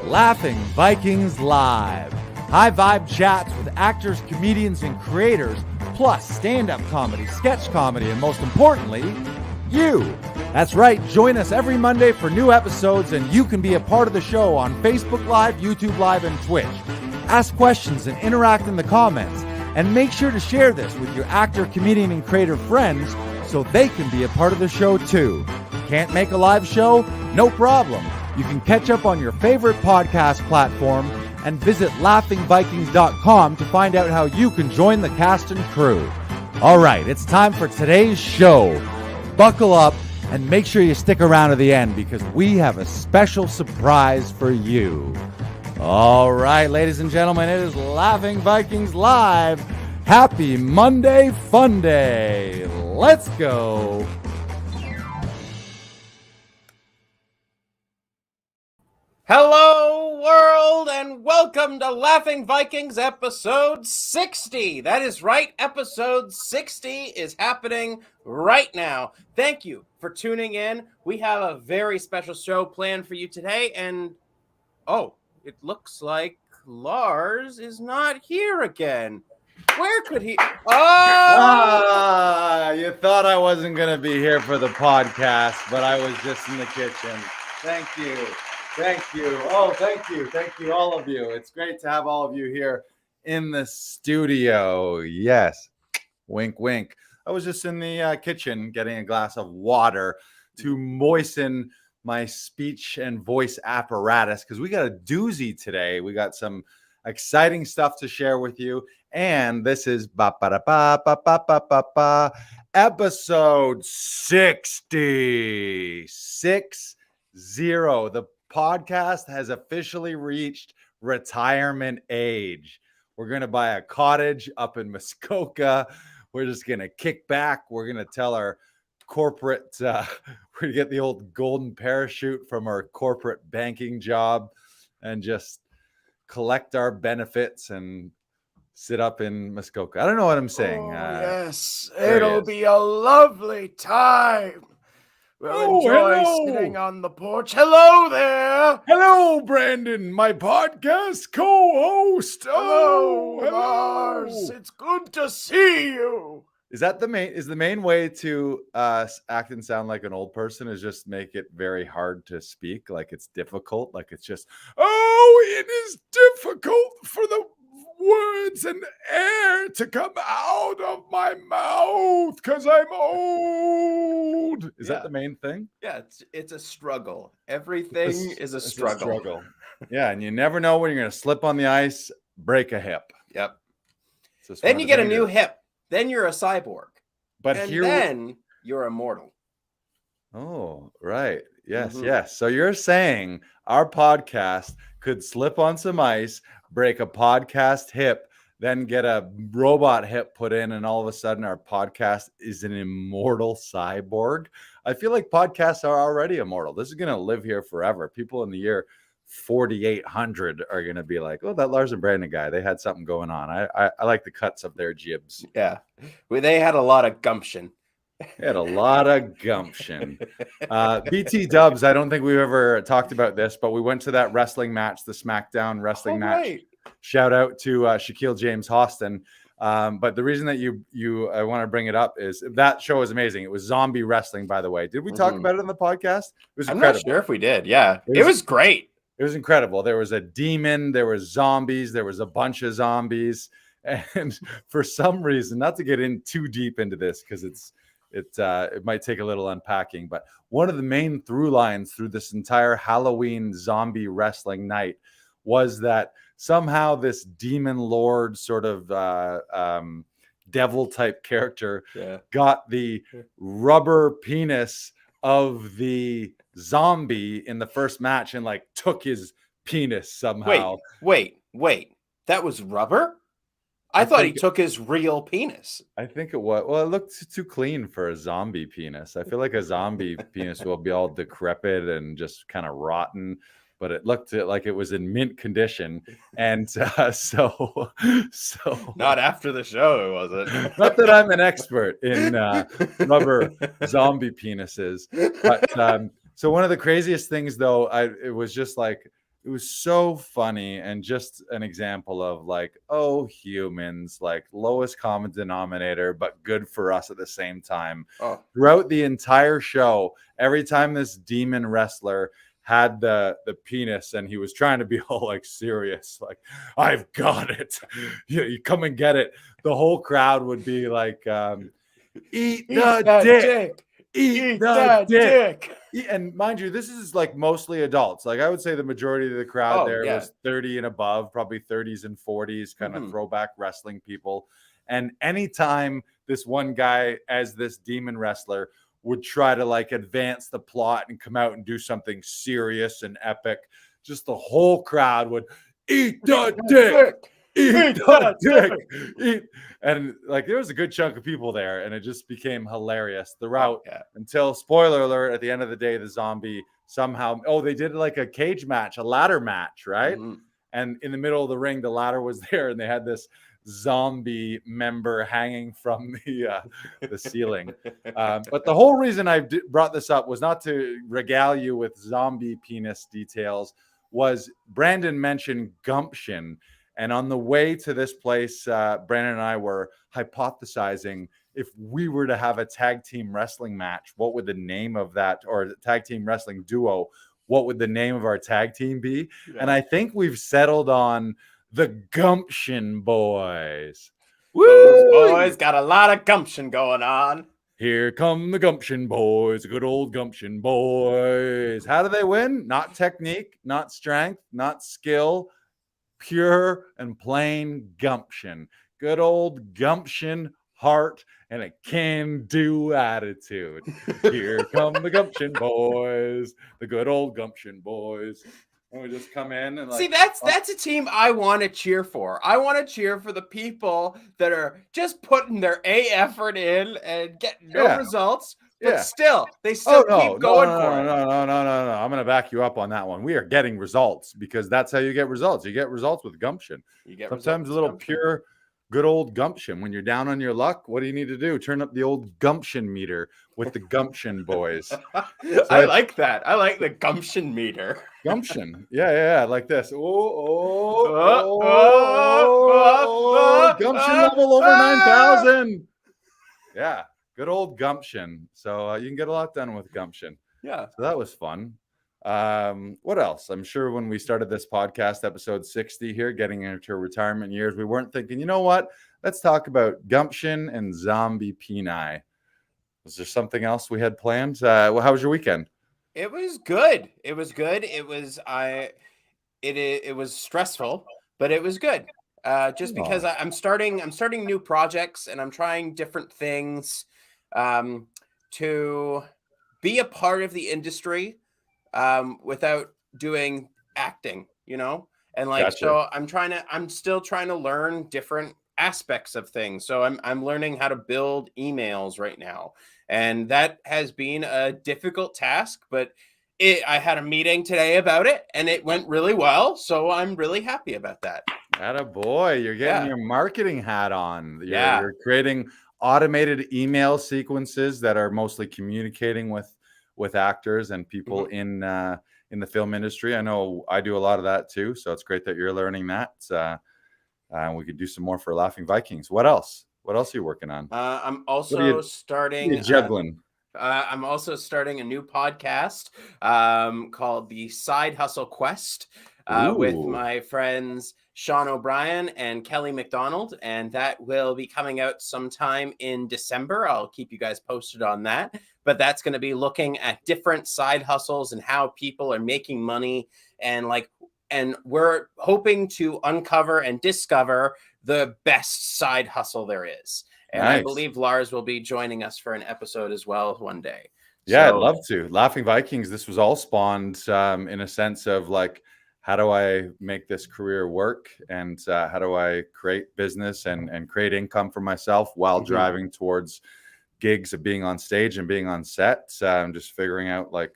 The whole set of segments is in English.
Laughing Vikings Live. High vibe chats with actors, comedians, and creators, plus stand-up comedy, sketch comedy, and most importantly, you. That's right, join us every Monday for new episodes, and you can be a part of the show on Facebook Live, YouTube Live, and Twitch. Ask questions and interact in the comments, and make sure to share this with your actor, comedian, and creator friends so they can be a part of the show too. Can't make a live show? No problem. You can catch up on your favorite podcast platform and visit laughingvikings.com to find out how you can join the cast and crew. All right, it's time for today's show. Buckle up and make sure you stick around to the end because we have a special surprise for you. All right, ladies and gentlemen, it is Laughing Vikings Live. Happy Monday Fun Day. Let's go. Hello, world, and welcome to Laughing Vikings episode 60. That is right, episode 60 is happening right now. Thank you for tuning in. We have a very special show planned for you today, and it looks like Lars is not here again. Where could he? You thought I wasn't going to be here for the podcast, but I was just in the kitchen. Thank you. Thank you. Oh, thank you. Thank you, all of you. It's great to have all of you here in the studio. Yes. Wink, wink. I was just in the kitchen getting a glass of water to moisten my speech and voice apparatus because we got a doozy today. We got some exciting stuff to share with you. And this is episode 60. 60. The podcast has officially reached retirement age. We're going to buy a cottage up in Muskoka. We're just going to kick back. We're going to tell our corporate, we're going to get the old golden parachute from our corporate banking job and just collect our benefits and sit up in Muskoka. I don't know what I'm saying. Yes, it'll be a lovely time. We'll enjoy sitting on the porch. Hello there. Hello, Brandon, my podcast co-host. Hello, Lars. It's good to see you. Is the main way to act and sound like an old person is just make it very hard to speak, like it's difficult, like it's just, it is difficult for the words and air to come out of my mouth because I'm old. Is that the main thing? Yeah, it's a struggle. Everything is a struggle. Yeah, and you never know when you're going to slip on the ice, break a hip. Yep. Then you get a new hip. Then you're a cyborg. Then you're immortal. Oh, right. Yes, yes. So you're saying our podcast could slip on some ice, break a podcast hip, then get a robot hip put in, and all of a sudden our podcast is an immortal cyborg. I feel like podcasts are already immortal. This is going to live here forever. People in the year 4800 are going to be like, oh, that Lars and Brandon guy, they had something going on. I like the cuts of their jibs. Yeah. They had a lot of gumption. BT Dubs, I don't think we've ever talked about this, but we went to that wrestling match, the SmackDown wrestling match. Right. Shout out to Shaquille James Austin. But the reason that I want to bring it up is that show is amazing. It was zombie wrestling, by the way. Did we talk about it on the podcast? It was incredible. I'm not sure if we did. Yeah, it was great. It was incredible. There was a demon, there was zombies, there was a bunch of zombies. And for some reason, not to get in too deep into this because it might take a little unpacking, but one of the main through lines through this entire Halloween zombie wrestling night was that somehow this demon lord sort of devil type character got the rubber penis of the zombie in the first match and like took his penis somehow. Wait. That was rubber? I thought he took his real penis. I think it was. Well, it looked too clean for a zombie penis. I feel like a zombie penis will be all decrepit and just kind of rotten, but it looked like it was in mint condition. And so not after the show, it wasn't. Not that I'm an expert in rubber zombie penises, but so one of the craziest things, though, it was it was so funny, and just an example of like, oh, humans, like lowest common denominator, but good for us at the same time. Oh, Throughout the entire show, every time this demon wrestler had the penis and he was trying to be all like serious, like, I've got it, you come and get it, the whole crowd would be like, eat the dick. Eat the dick. And mind you, this is like mostly adults. Like I would say the majority of the crowd was 30 and above, probably 30s and 40s, kind of throwback wrestling people. And anytime this one guy, as this demon wrestler, would try to like advance the plot and come out and do something serious and epic, just the whole crowd would eat the dick. Eat the dick. Eat. And like there was a good chunk of people there, and it just became hilarious throughout until, spoiler alert, at the end of the day, the zombie somehow, they did like a cage match, a ladder match, right? And in the middle of the ring, the ladder was there, and they had this zombie member hanging from the ceiling. But the whole reason I brought this up was not to regale you with zombie penis details, was Brandon mentioned gumption. And on the way to this place, Brandon and I were hypothesizing, if we were to have a tag team wrestling match, what would the name of that, or tag team wrestling duo, what would the name of our tag team be? Yeah. And I think we've settled on the Gumption Boys. Woo! Those boys got a lot of gumption going on. Here come the Gumption Boys, good old Gumption Boys. How do they win? Not technique, not strength, not skill. Pure and plain gumption. Good old gumption, heart, and a can-do attitude. Here come the Gumption Boys, the good old Gumption Boys. And we just come in and like, see, that's a team I want to cheer for. I want to cheer for the people that are just putting their effort in and getting no results. But still, they still keep going for it. No. I'm going to back you up on that one. We are getting results, because that's how you get results. You get results with gumption. Sometimes a little pure, good old gumption. When you're down on your luck, what do you need to do? Turn up the old gumption meter with the Gumption Boys. So I like that. I like the gumption meter. Gumption. Yeah. Like this. Gumption level over 9,000. Yeah. Good old gumption. So you can get a lot done with gumption. Yeah. So that was fun. What else? I'm sure when we started this podcast, episode 60 here, getting into retirement years, we weren't thinking, you know what? Let's talk about gumption and zombie peni. Was there something else we had planned? How was your weekend? It was good. It was stressful, but it was good. Just because I'm starting new projects, and I'm trying different things to be a part of the industry without doing acting, and like, so I'm still trying to learn different aspects of things. So I'm learning how to build emails right now, and that has been a difficult task, but I had a meeting today about it, and it went really well. So I'm really happy about that. Attaboy, you're getting your marketing hat on. You're creating automated email sequences that are mostly communicating with actors and people in the film industry. I know I do a lot of that too, so it's great that you're learning that. We could do some more for Laughing Vikings. What else? What else are you working on? I'm also starting juggling. I'm also starting a new podcast called The Side Hustle Quest with my friends Sean O'Brien and Kelly McDonald, and that will be coming out sometime in December. I'll keep you guys posted on that, but that's going to be looking at different side hustles and how people are making money, and we're hoping to uncover and discover the best side hustle there is. And nice. I believe Lars will be joining us for an episode as well one day. Yeah, I'd love to. Laughing Vikings, this was all spawned in a sense of like, how do I make this career work, and how do I create business and create income for myself while driving towards gigs of being on stage and being on set. I'm just figuring out like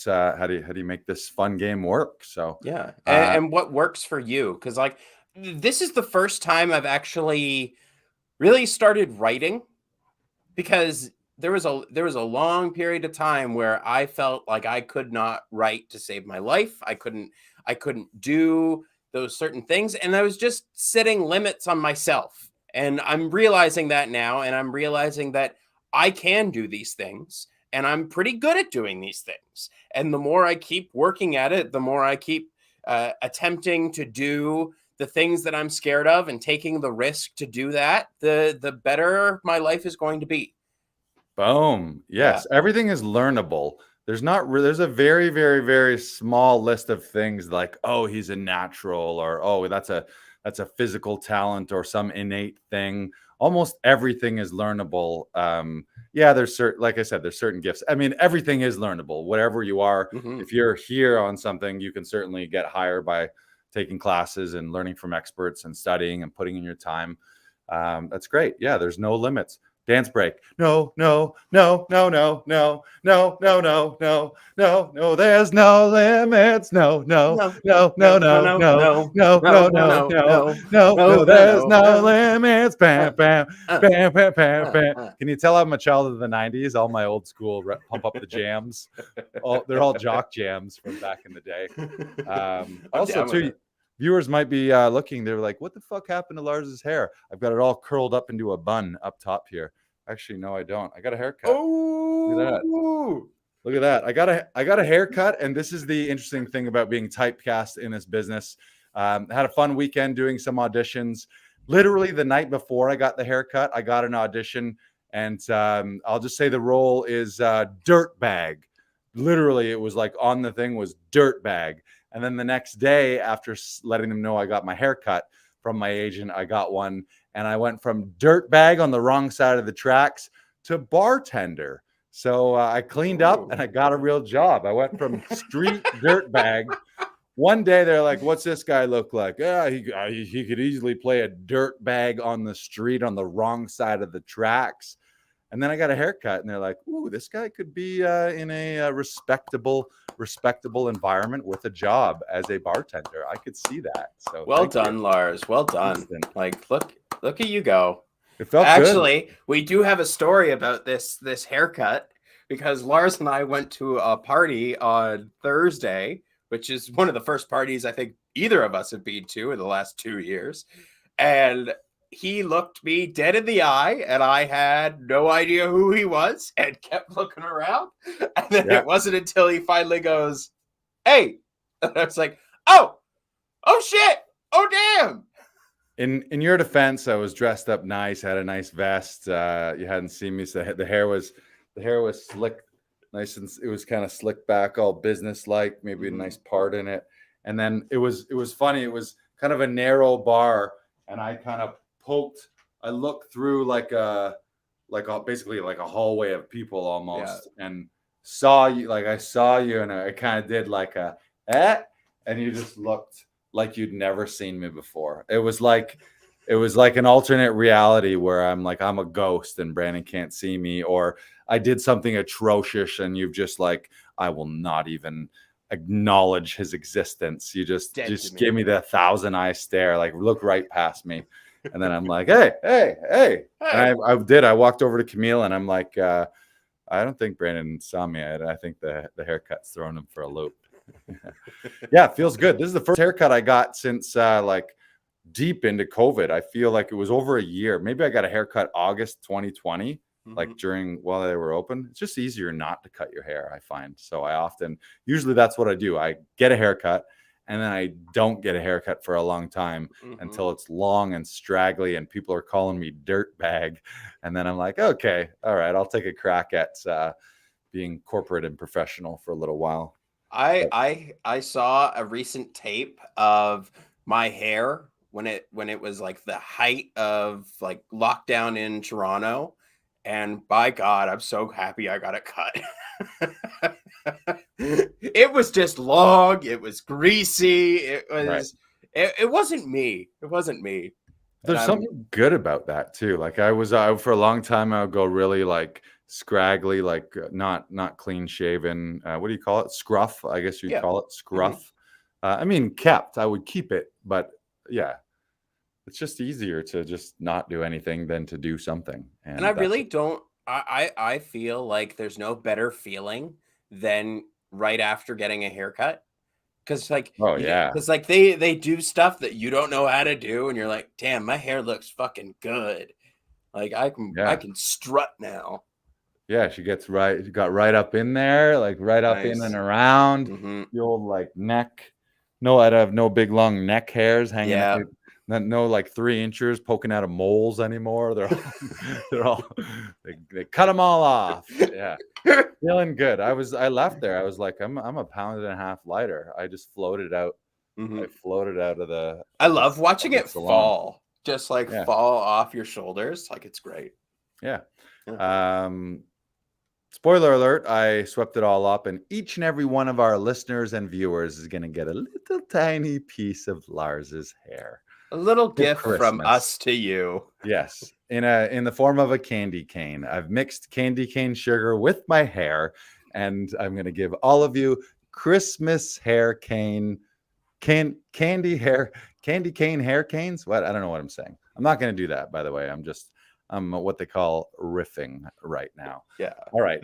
how do you make this fun game work? So yeah, and what works for you? Because like, this is the first time I've actually really started writing, because there was a long period of time where I felt like I could not write to save my life. I couldn't do those certain things, and I was just setting limits on myself. And I'm realizing that now, and I'm realizing that I can do these things, and I'm pretty good at doing these things. And the more I keep working at it, the more I keep attempting to do the things that I'm scared of and taking the risk to do that, the better my life is going to be. Boom. Yes. Yeah. Everything is learnable. There's a very, very, very small list of things like, oh, he's a natural, or oh, that's a physical talent or some innate thing. Almost everything is learnable. Yeah, like I said, there's certain gifts. I mean, everything is learnable. Whatever you are, if you're here on something, you can certainly get higher by taking classes and learning from experts and studying and putting in your time. That's great. Yeah, there's no limits. Dance break. No, no, no, no, no, no, no, no, no, no, no, no, there's no limits. No, no, no, no, no, no, no, no, no, no, no, no, there's no limits. Bam, bam, bam, bam, bam, bam. Can you tell I'm a child of the 90s? All my old school pump up the jams. They're all jock jams from back in the day. Also, too, viewers might be looking. They're like, what the fuck happened to Lars's hair? I've got it all curled up into a bun up top here. Actually, no, I don't. I got a haircut. Oh, look at that. Look at that. I got a haircut. And this is the interesting thing about being typecast in this business. Had a fun weekend doing some auditions. Literally the night before I got the haircut, I got an audition. And I'll just say the role is dirtbag. Literally, it was like on the thing was dirtbag. And then the next day, after letting them know I got my haircut from my agent, I got one. And I went from dirtbag on the wrong side of the tracks to bartender. So I cleaned up and I got a real job. I went from street dirtbag. One day they're like, what's this guy look like? He could easily play a dirtbag on the street on the wrong side of the tracks. And then I got a haircut and they're like, ooh, this guy could be in a respectable environment with a job as a bartender. I could see that. So well done, Lars. Well done. Instant. Like, look at you go. It felt Actually, good. We do have a story about this haircut, because Lars and I went to a party on Thursday, which is one of the first parties I think either of us have been to in the last 2 years. And he looked me dead in the eye, and I had no idea who he was and kept looking around. And then it wasn't until he finally goes, hey, and I was like, oh shit, oh damn. In your defense, I was dressed up nice, had a nice vest. You hadn't seen me, so the hair was slick, nice, and it was kind of slicked back, all business-like, maybe a nice part in it. And then it was funny. It was kind of a narrow bar, and I kind of I looked through basically like a hallway of people almost, and saw you. Like I saw you, and I kind of did like and you just looked like you'd never seen me before. It was like an alternate reality where I'm like, I'm a ghost and Brandon can't see me, or I did something atrocious and you've just like, I will not even acknowledge his existence. You just give me the 1,000-eye stare, like look right past me. And then I'm like, hey. And I did. I walked over to Camille and I'm like, I don't think Brandon saw me. I think the haircut's throwing him for a loop. Yeah, it feels good. This is the first haircut I got since like deep into COVID. I feel like it was over a year. Maybe I got a haircut August 2020, like while they were open. It's just easier not to cut your hair, I find. So usually that's what I do. I get a haircut and then I don't get a haircut for a long time until it's long and straggly and people are calling me dirtbag. And then I'm like, okay, all right, I'll take a crack at being corporate and professional for a little while. I saw a recent tape of my hair when it was like the height of like lockdown in Toronto, and by God, I'm so happy I got it cut. It was just long. It was greasy. It was. Right. It wasn't me. It wasn't me. There's something good about that too. Like I was for a long time, I would go really like scraggly, like not clean shaven. What do you call it? Scruff, I guess you'd call it scruff. I mean, kept. I would keep it, but yeah, it's just easier to just not do anything than to do something. And I really don't I feel like there's no better feeling than right after getting a haircut. Because Oh yeah. they do stuff that you don't know how to do, and you're like, damn, my hair looks fucking good. Like I Yeah. can strut now. Yeah, she got right up in there, like right up in and Nice. around Mm-hmm. the old like neck. No, I'd have no big long neck hairs hanging Yeah. no like 3 inches poking out of moles anymore. They're all they cut them all off. Yeah. Feeling good. I left there. I was like, I'm a pound and a half lighter. I just floated out. Mm-hmm. I floated out of the I love watching it salon. fall, just like Yeah. fall off your shoulders. Like it's great. Yeah. Spoiler alert, I swept it all up, and each and every one of our listeners and viewers is going to get a little tiny piece of Lars's hair. A little For gift from Christmas. us to you. Yes, in the form of a candy cane. I've mixed candy cane sugar with my hair, and I'm going to give all of you Christmas hair cane, candy cane hair canes. What? I don't know what I'm saying. I'm not going to do that, by the way. I'm what they call riffing right now. Yeah. All right.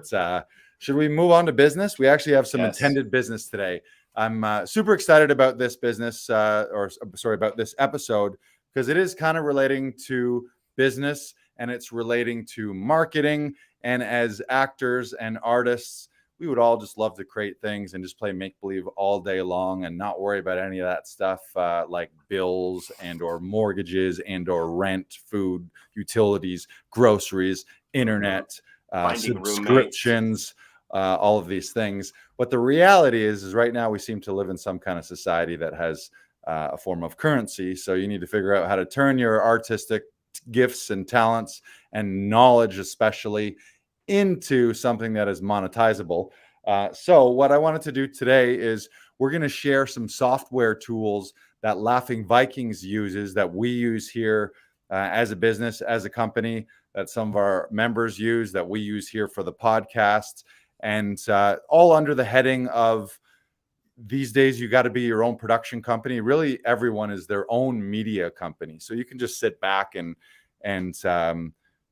Should we move on to business? We actually have some Yes. intended business today. I'm super excited about this business, about this episode, because it is kind of relating to business and it's relating to marketing. And as actors and artists, we would all just love to create things and just play make-believe all day long and not worry about any of that stuff like bills and or mortgages and or rent, food, utilities, groceries, internet, subscriptions, all of these things. But the reality is right now we seem to live in some kind of society that has a form of currency. So you need to figure out how to turn your artistic gifts and talents and knowledge especially into something that is monetizable. So what I wanted to do today is we're going to share some software tools that Laughing Vikings uses that we use here as a business, as a company, that some of our members use, that we use here for the podcast, and all under the heading of these days, you got to be your own production company. Really, everyone is their own media company. So you can just sit back and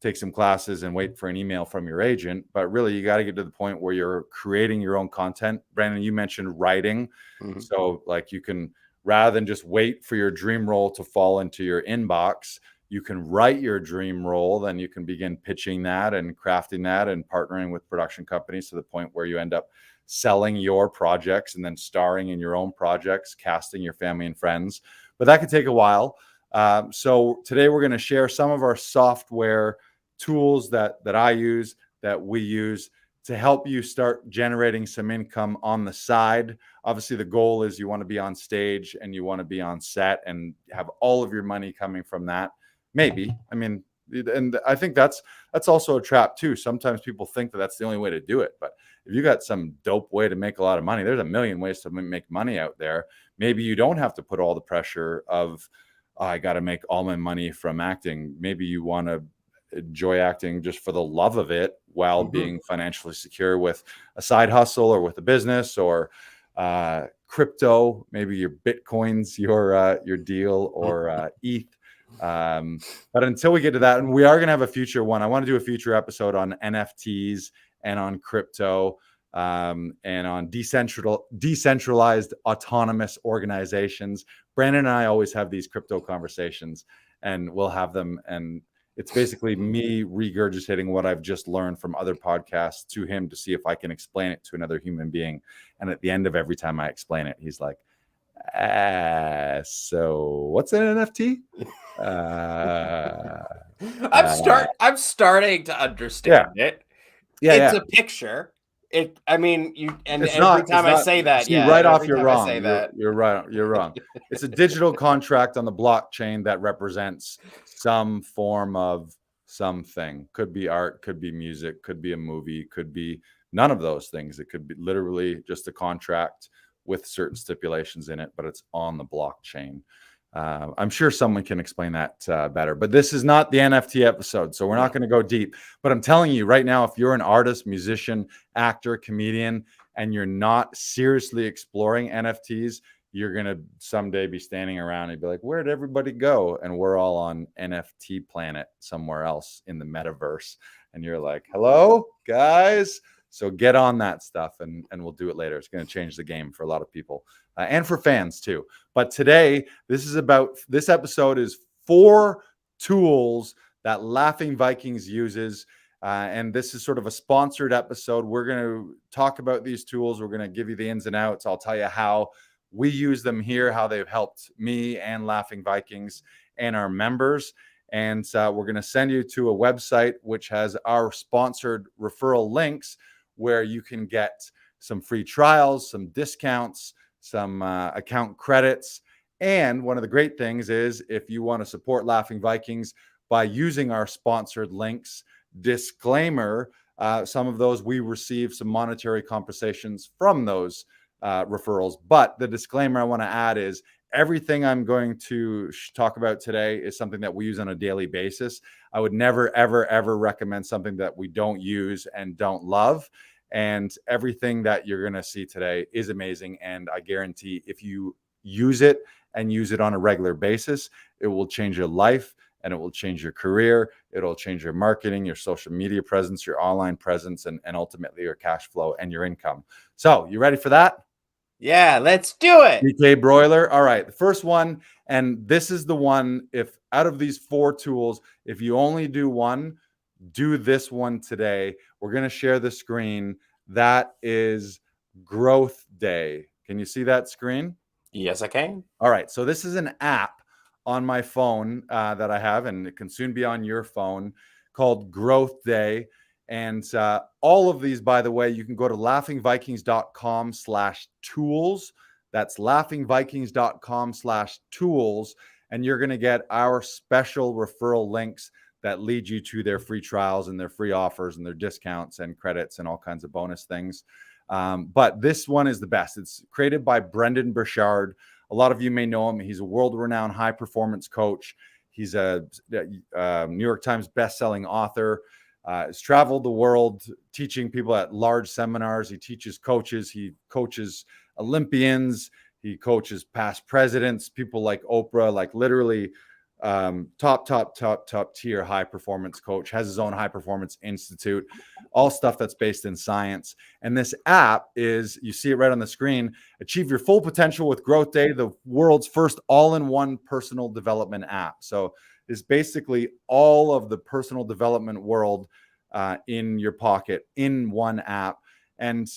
take some classes and wait for an email from your agent. But really, you got to get to the point where you're creating your own content. Brandon, you mentioned writing. Mm-hmm. So like you can, rather than just wait for your dream role to fall into your inbox, you can write your dream role. Then you can begin pitching that and crafting that and partnering with production companies to the point where you end up selling your projects and then starring in your own projects, casting your family and friends. But that could take a while. So today we're going to share some of our software tools that I use, that we use to help you start generating some income on the side. Obviously, the goal is you want to be on stage and you want to be on set and have all of your money coming from that. Maybe. I mean, and I think that's also a trap too. Sometimes people think that that's the only way to do it. But if you got some dope way to make a lot of money, there's a million ways to make money out there. Maybe you don't have to put all the pressure of, oh, I got to make all my money from acting. Maybe you want to enjoy acting just for the love of it while being financially secure with a side hustle or with a business or crypto, maybe your Bitcoins, your deal, or ETH. But until we get to that, and we are going to have a future one. I want to do a future episode on NFTs and on crypto and on decentralized autonomous organizations. Brandon and I always have these crypto conversations, and we'll have them. And it's basically me regurgitating what I've just learned from other podcasts to him to see if I can explain it to another human being. And at the end of every time I explain it, he's like, so what's an NFT? I'm starting to understand it. It's a picture. I mean, every time I say that, right off, you're wrong. You're right. You're wrong. It's a digital contract on the blockchain that represents some form of something. Could be art, could be music, could be a movie, could be none of those things. It could be literally just a contract with certain stipulations in it, but it's on the blockchain. I'm sure someone can explain that better, but this is not the NFT episode, so we're not going to go deep. But I'm telling you right now, if you're an artist, musician, actor, comedian, and you're not seriously exploring NFTs, you're going to someday be standing around and be like, where'd everybody go? And we're all on NFT planet somewhere else in the metaverse. and you're like, hello, guys. So get on that stuff, and we'll do it later. It's going to change the game for a lot of people and for fans too. But today, this episode is 4 tools that Laughing Vikings uses. And this is sort of a sponsored episode. We're going to talk about these tools. We're going to give you the ins and outs. I'll tell you how we use them here, how they've helped me and Laughing Vikings and our members. And we're going to send you to a website which has our sponsored referral links where you can get some free trials, some discounts, some account credits. And one of the great things is if you want to support Laughing Vikings by using our sponsored links, disclaimer, some of those we receive some monetary compensations from those referrals. But the disclaimer I want to add is everything I'm going to talk about today is something that we use on a daily basis. I would never, ever, ever recommend something that we don't use and don't love. And everything that you're going to see today is amazing. And I guarantee if you use it and use it on a regular basis, it will change your life and it will change your career. It'll change your marketing, your social media presence, your online presence, and ultimately your cash flow and your income. So you ready for that? Yeah, let's do it. DK Broiler. All right. The first one, and this is the one, if out of these 4 tools, if you only do one, do this one today. We're going to share the screen. That is Growth Day. Can you see that screen? Yes, I can. All right. So this is an app on my phone that I have, and it can soon be on your phone, called Growth Day. And all of these, by the way, you can go to laughingvikings.com/tools. That's laughingvikings.com/tools. And you're going to get our special referral links that lead you to their free trials and their free offers and their discounts and credits and all kinds of bonus things. But this one is the best. It's created by Brendon Burchard. A lot of you may know him. He's a world-renowned high-performance coach. He's a New York Times best-selling author. Has traveled the world teaching people at large seminars. He teaches coaches. He coaches Olympians. He coaches past presidents, people like Oprah, like literally top tier high performance coach. Has his own high performance institute, all stuff that's based in science. And this app is, you see it right on the screen, Achieve Your Full Potential with Growth Day, the world's first all-in-one personal development app. So it's basically all of the personal development world in your pocket in one app. And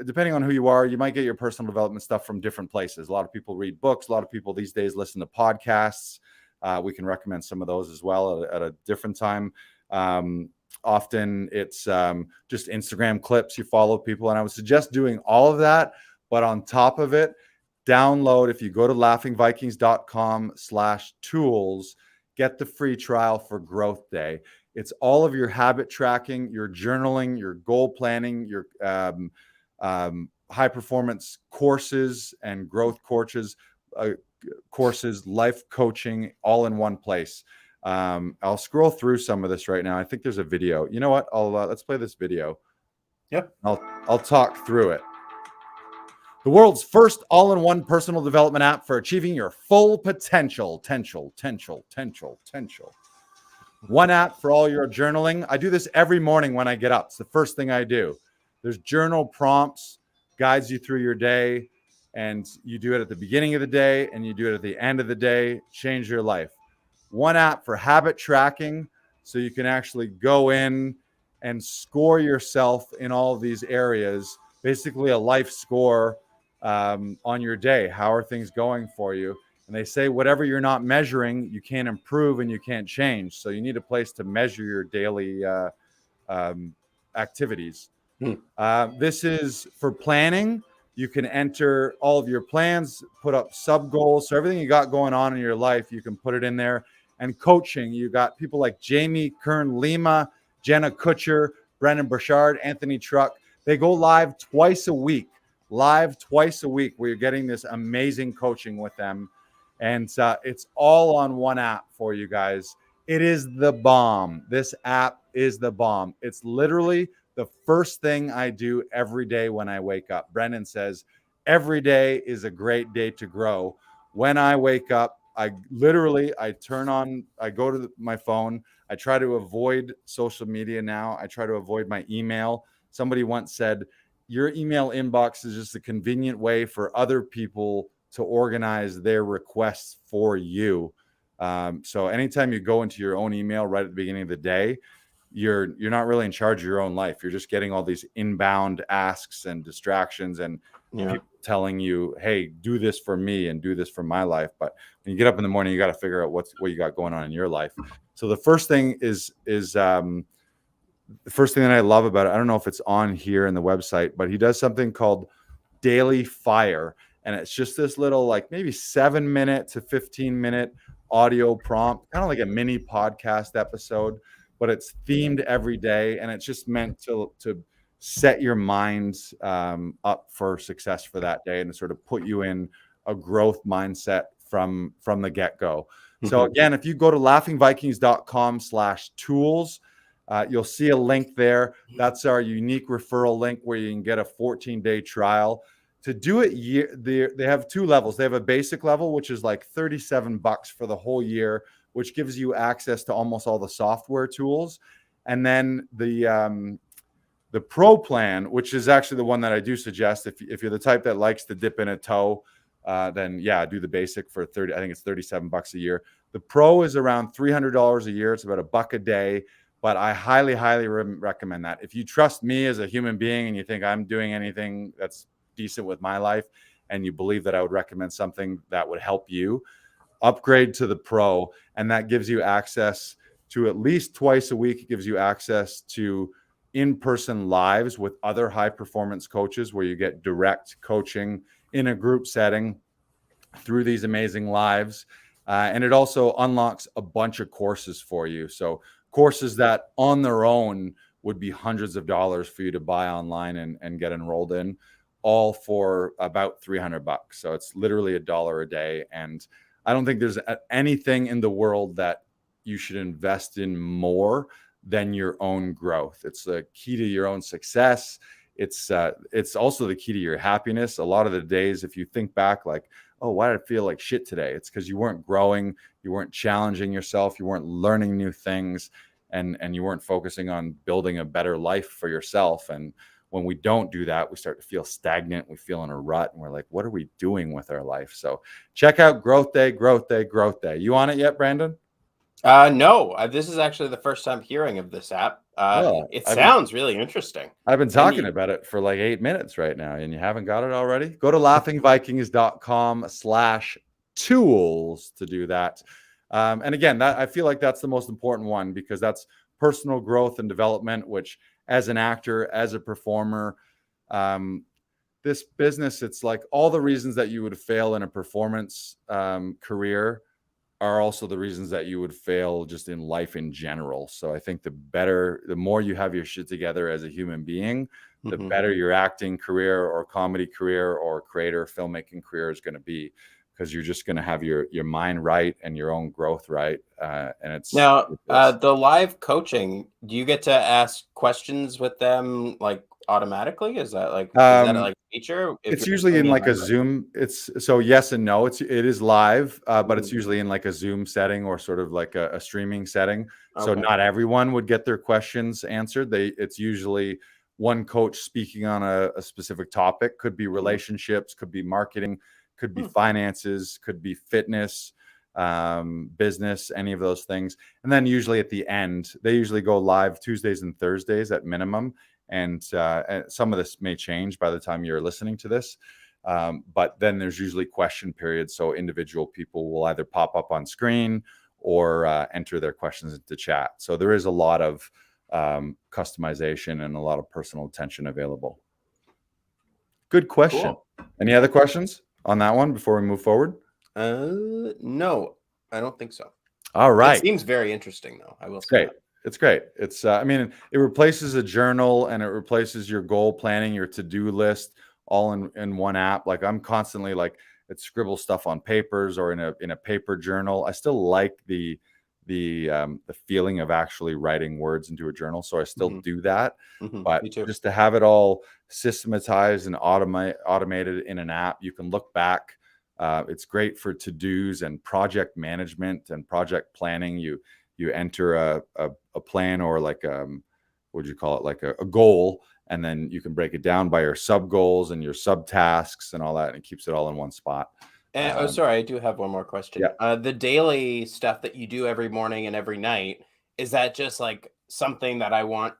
depending on who you are, you might get your personal development stuff from different places. A lot of people read books. A lot of people these days listen to podcasts. We can recommend some of those as well at a different time. Often it's just Instagram clips. You follow people. And I would suggest doing all of that. But on top of it, download, if you go to laughingvikings.com/tools, get the free trial for Growth Day. It's all of your habit tracking, your journaling, your goal planning, your high performance courses and growth courses, life coaching, all in one place. I'll scroll through some of this right now. I think there's a video. You know what? Let's play this video. Yep. I'll talk through it. The world's first all-in-one personal development app for achieving your full potential. One app for all your journaling. I do this every morning when I get up. It's the first thing I do. There's journal prompts, guides you through your day, and you do it at the beginning of the day and you do it at the end of the day. Change your life. One app for habit tracking, so you can actually go in and score yourself in all of these areas. Basically a life score on your day. How are things going for you? And they say whatever you're not measuring, you can't improve and you can't change. So you need a place to measure your daily activities. This is for planning. You can enter all of your plans, put up sub goals. So everything you got going on in your life, you can put it in there. And coaching, you got people like Jamie Kern-Lima, Jenna Kutcher, Brendon Burchard, Anthony Truck. They go live twice a week, where you're getting this amazing coaching with them. And it's all on one app for you guys. It is the bomb. This app is the bomb. It's literally the first thing I do every day when I wake up. Brendon says, every day is a great day to grow. When I wake up, I go to my phone, I try to avoid social media now. I try to avoid my email. Somebody once said, your email inbox is just a convenient way for other people to organize their requests for you. So anytime you go into your own email right at the beginning of the day, you're not really in charge of your own life. You're just getting all these inbound asks and distractions and people telling you, hey, do this for me and do this for my life. But when you get up in the morning, you got to figure out what you got going on in your life. So the first thing is the first thing that I love about it, I don't know if it's on here in the website, but he does something called Daily Fire. And it's just this little, like maybe 7-minute to 15-minute audio prompt, kind of like a mini podcast episode, but it's themed every day. And it's just meant to set your mind up for success for that day and to sort of put you in a growth mindset from the get-go. So again, if you go to laughingvikings.com/tools, you'll see a link there. That's our unique referral link where you can get a 14-day trial. To do it, they have 2 levels. They have a basic level, which is like $37 for the whole year, which gives you access to almost all the software tools. And then the pro plan, which is actually the one that I do suggest. If you're the type that likes to dip in a toe, then yeah, do the basic for I think it's $37 a year. The pro is around $300 a year. It's about $1 a day. But I highly, highly recommend that. If you trust me as a human being and you think I'm doing anything that's decent with my life and you believe that I would recommend something that would help you, upgrade to the pro. And that gives you access to at least twice a week. It gives you access to in-person lives with other high-performance coaches where you get direct coaching in a group setting through these amazing lives. And it also unlocks a bunch of courses for you. So courses that on their own would be hundreds of dollars for you to buy online and get enrolled in, all for about $300. So it's literally $1 a day. And I don't think there's anything in the world that you should invest in more than your own growth. It's the key to your own success. It's also the key to your happiness. A lot of the days, if you think back, like, oh, why did I feel like shit today? It's because you weren't growing, you weren't challenging yourself, you weren't learning new things, and you weren't focusing on building a better life for yourself. And when we don't do that, we start to feel stagnant, we feel in a rut, and we're like, what are we doing with our life? So check out Growth Day, Growth Day, Growth Day. You on it yet, Brandon? No, this is actually the first time hearing of this app. It sounds really interesting. I've been talking about it for like 8 minutes right now, and you haven't got it already? Go to laughingvikings.com/tools to do that. And again, that I feel like that's the most important one, because that's personal growth and development, which as an actor, as a performer, this business, it's like all the reasons that you would fail in a performance career are also the reasons that you would fail just in life in general. So I think the more you have your shit together as a human being, the better your acting career or comedy career or creator filmmaking career is going to be, because you're just going to have your mind right and your own growth right. And it's now the live coaching. Do you get to ask questions with them like automatically? Is that like a feature? It's usually in like a Zoom. It's so yes and no. It is live, but it's usually in like a Zoom setting or sort of like a streaming setting. So not everyone would get their questions answered. It's usually one coach speaking on a specific topic. Could be relationships, could be marketing, could be finances, could be fitness, business, any of those things. And then usually at the end, they usually go live Tuesdays and Thursdays at minimum. And some of this may change by the time you're listening to this. But then there's usually question periods. So individual people will either pop up on screen or enter their questions into chat. So there is a lot of customization and a lot of personal attention available. Good question. Cool. Any other questions on that one before we move forward? No, I don't think so. All right. It seems very interesting, though. I will say that. It's great. It's, I mean, it replaces a journal and it replaces your goal planning, your to-do list, all in one app. Like I'm constantly like, it scribble stuff on papers or in a paper journal. I still like the feeling of actually writing words into a journal. So I still do that, but just to have it all systematized and automated in an app, you can look back. It's great for to-dos and project management and project planning. You you enter a plan, or like what would you call it, like a goal, and then you can break it down by your sub goals and your sub tasks and all that, and it keeps it all in one spot. And sorry, I do have one more question. Yeah. The daily stuff that you do every morning and every night, is that just like something that I want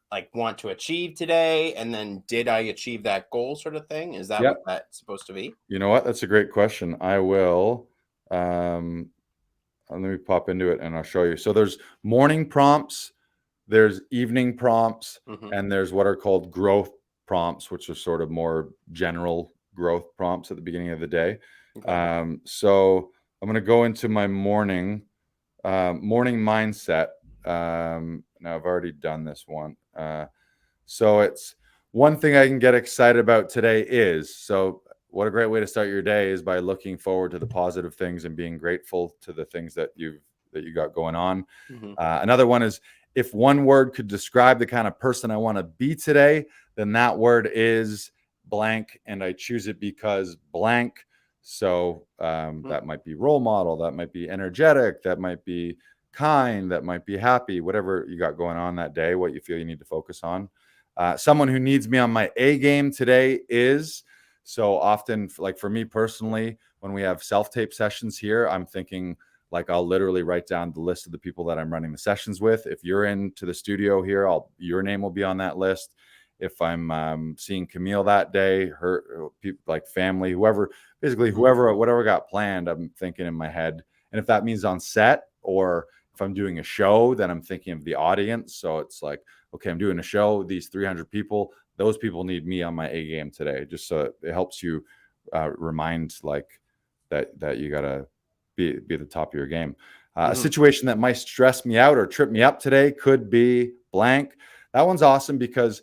to achieve today, and then did I achieve that goal sort of thing? Is that Yeah. what that's supposed to be? You know what? That's a great question. I will let me pop into it and I'll show you. So there's morning prompts, there's evening prompts, and there's what are called growth prompts, which are sort of more general growth prompts at the beginning of the day. Okay. So I'm going to go into my morning mindset. Now I've already done this one. So it's one thing I can get excited about today is, so what a great way to start your day is by looking forward to the positive things and being grateful to the things that you got going on. Another one is, if one word could describe the kind of person I want to be today, then that word is blank, and I choose it because blank. So that might be role model, that might be energetic, that might be kind, that might be happy, whatever you got going on that day, what you feel you need to focus on. Someone who needs me on my A game today is, so often, like for me personally, when we have self-tape sessions here, I'm thinking like I'll literally write down the list of the people that I'm running the sessions with. If you're into the studio here, your name will be on that list. If I'm seeing Camille that day, her people, like family, whoever, basically whatever got planned, I'm thinking in my head. And if that means on set, or if I'm doing a show, then I'm thinking of the audience. So it's like, okay, I'm doing a show, these 300 people, those people need me on my A game today. Just so it helps you remind like that you gotta be at the top of your game. A situation that might stress me out or trip me up today could be blank. That one's awesome because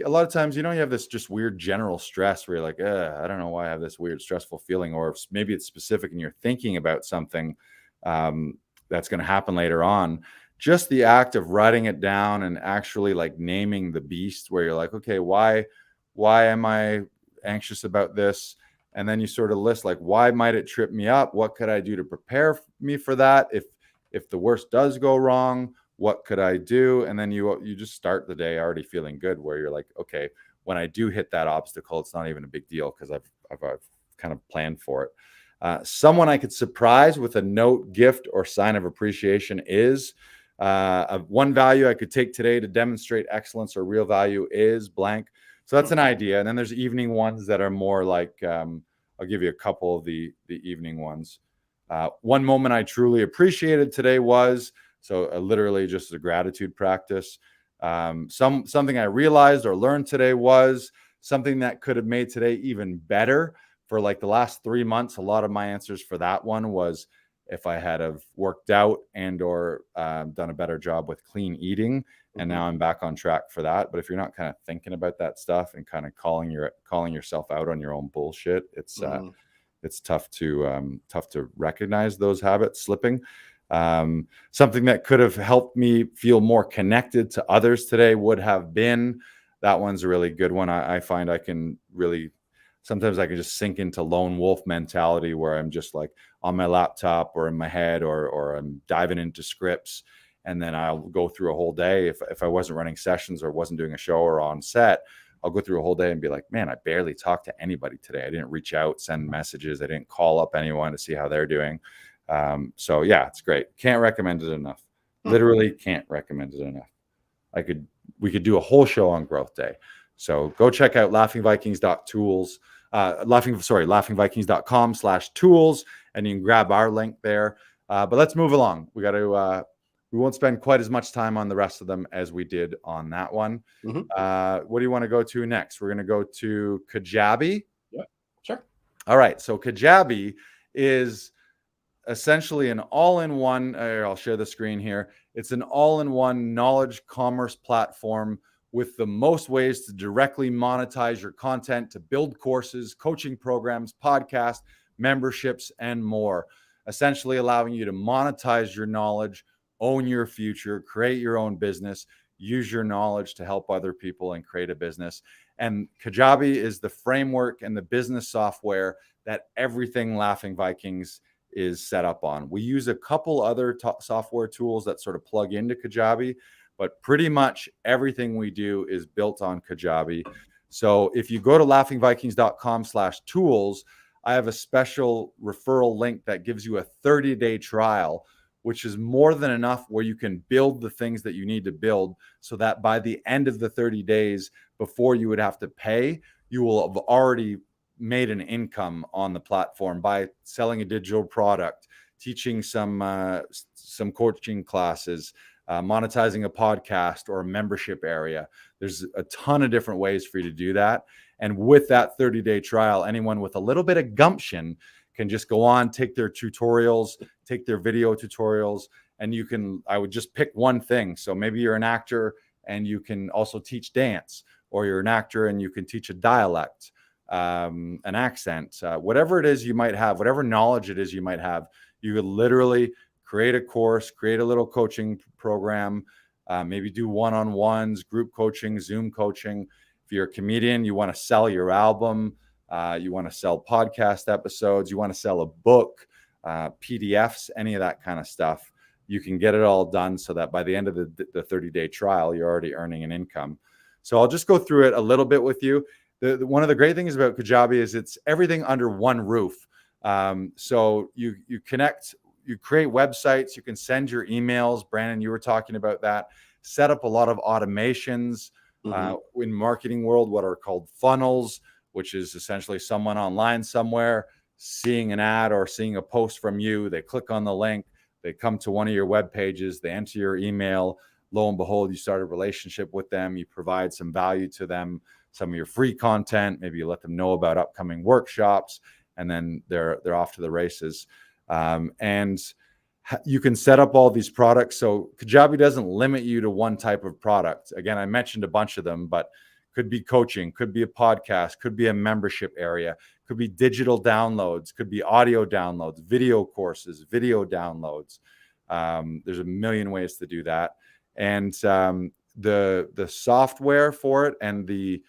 a lot of times, you have this just weird general stress where you're like, I don't know why I have this weird stressful feeling, or maybe it's specific and you're thinking about something that's going to happen later on. Just the act of writing it down and actually like naming the beast, where you're like, okay, why am I anxious about this? And then you sort of list like, why might it trip me up? What could I do to prepare me for that? If the worst does go wrong, what could I do? And then you just start the day already feeling good, where you're like, okay, when I do hit that obstacle, it's not even a big deal because I've kind of planned for it. Someone I could surprise with a note, gift, or sign of appreciation is one value I could take today to demonstrate excellence or real value is blank. So that's an idea. And then there's evening ones that are more like, I'll give you a couple of the evening ones. One moment I truly appreciated today was, so literally just a gratitude practice. Something I realized or learned today was something that could have made today even better. For like the last 3 months, a lot of my answers for that one was if I had have worked out and or done a better job with clean eating. And now I'm back on track for that. But if you're not kind of thinking about that stuff and kind of calling yourself out on your own bullshit, it's tough to recognize those habits slipping. Something that could have helped me feel more connected to others today would have been, that one's a really good one. I find I can really, sometimes I can just sink into lone wolf mentality where I'm just like on my laptop or in my head or I'm diving into scripts. And then I'll go through a whole day. If I wasn't running sessions or wasn't doing a show or on set, I'll go through a whole day and be like, man, I barely talked to anybody today. I didn't reach out, send messages. I didn't call up anyone to see how they're doing. So yeah, it's great. Can't recommend it enough. Literally can't recommend it enough. We could do a whole show on growth day. So go check out laughingvikings.tools, laughingvikings.com/tools, and you can grab our link there. But let's move along. We won't spend quite as much time on the rest of them as we did on that one. What do you want to go to next? We're going to go to Kajabi. Yeah, sure. All right. So Kajabi is essentially an all-in-one, I'll share the screen here. It's an all-in-one knowledge commerce platform with the most ways to directly monetize your content, to build courses, coaching programs, podcasts, memberships, and more. Essentially allowing you to monetize your knowledge, own your future, create your own business, use your knowledge to help other people and create a business. And Kajabi is the framework and the business software that everything Laughing Vikings is set up on. We use a couple other software tools that sort of plug into Kajabi, but pretty much everything we do is built on Kajabi. So if you go to laughingvikings.com/tools, I have a special referral link that gives you a 30-day trial, which is more than enough where you can build the things that you need to build so that by the end of the 30 days, before you would have to pay, you will have already made an income on the platform by selling a digital product, teaching some coaching classes, monetizing a podcast or a membership area. There's a ton of different ways for you to do that. And with that 30-day trial, anyone with a little bit of gumption can just go on, take their tutorials, take their video tutorials, and I would just pick one thing. So maybe you're an actor and you can also teach dance, or you're an actor and you can teach a dialect, an accent, whatever it is you might have, whatever knowledge it is you might have, you could literally create a course, create a little coaching program, maybe do one-on-ones, group coaching, Zoom coaching. If you're a comedian, you want to sell your album, you want to sell podcast episodes, you want to sell a book, PDFs, any of that kind of stuff, you can get it all done so that by the end of the 30-day trial, you're already earning an income. So I'll just go through it a little bit with you. One of the great things about Kajabi is it's everything under one roof. So you connect, you create websites, you can send your emails. Brandon, you were talking about that. Set up a lot of automations. In marketing world, what are called funnels, which is essentially someone online somewhere seeing an ad or seeing a post from you. They click on the link, they come to one of your web pages, they enter your email. Lo and behold, you start a relationship with them. You provide some value to them, some of your free content. Maybe you let them know about upcoming workshops, and then they're off to the races. And you can set up all these products. So Kajabi doesn't limit you to one type of product. Again, I mentioned a bunch of them, but could be coaching, could be a podcast, could be a membership area, could be digital downloads, could be audio downloads, video courses, video downloads. There's a million ways to do that. And the software for it and the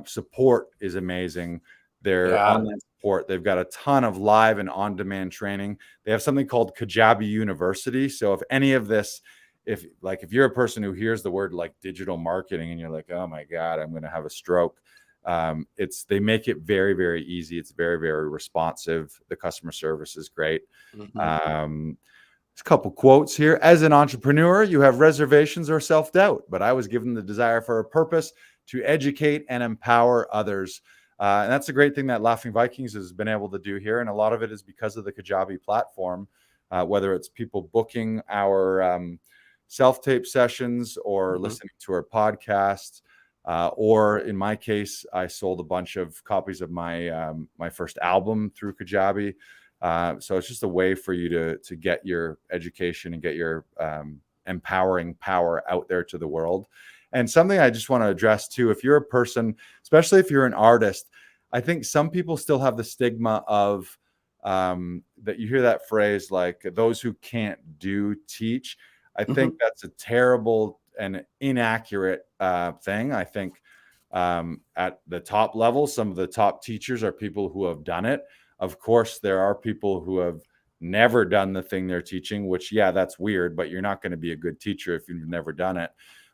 support is amazing. Their online support, they've got a ton of live and on-demand training. They have something called Kajabi University. So if any of this, if you're a person who hears the word like digital marketing and you're like, oh my God, I'm going to have a stroke. They make it very, very easy. It's very, very responsive. The customer service is great. A couple quotes here. As an entrepreneur, you have reservations or self-doubt, but I was given the desire for a purpose to educate and empower others. And that's a great thing that Laughing Vikings has been able to do here. And a lot of it is because of the Kajabi platform, whether it's people booking our self-tape sessions or listening to our podcasts, or in my case, I sold a bunch of copies of my my first album through Kajabi. So it's just a way for you to get your education and get your empowering power out there to the world. And something I just want to address too, if you're a person, especially if you're an artist, I think some people still have the stigma of that you hear that phrase like those who can't do teach. I think that's a terrible and inaccurate thing. I think at the top level, some of the top teachers are people who have done it. Of course, there are people who have never done the thing they're teaching, which, yeah, that's weird, but you're not going to be a good teacher if you've never done it.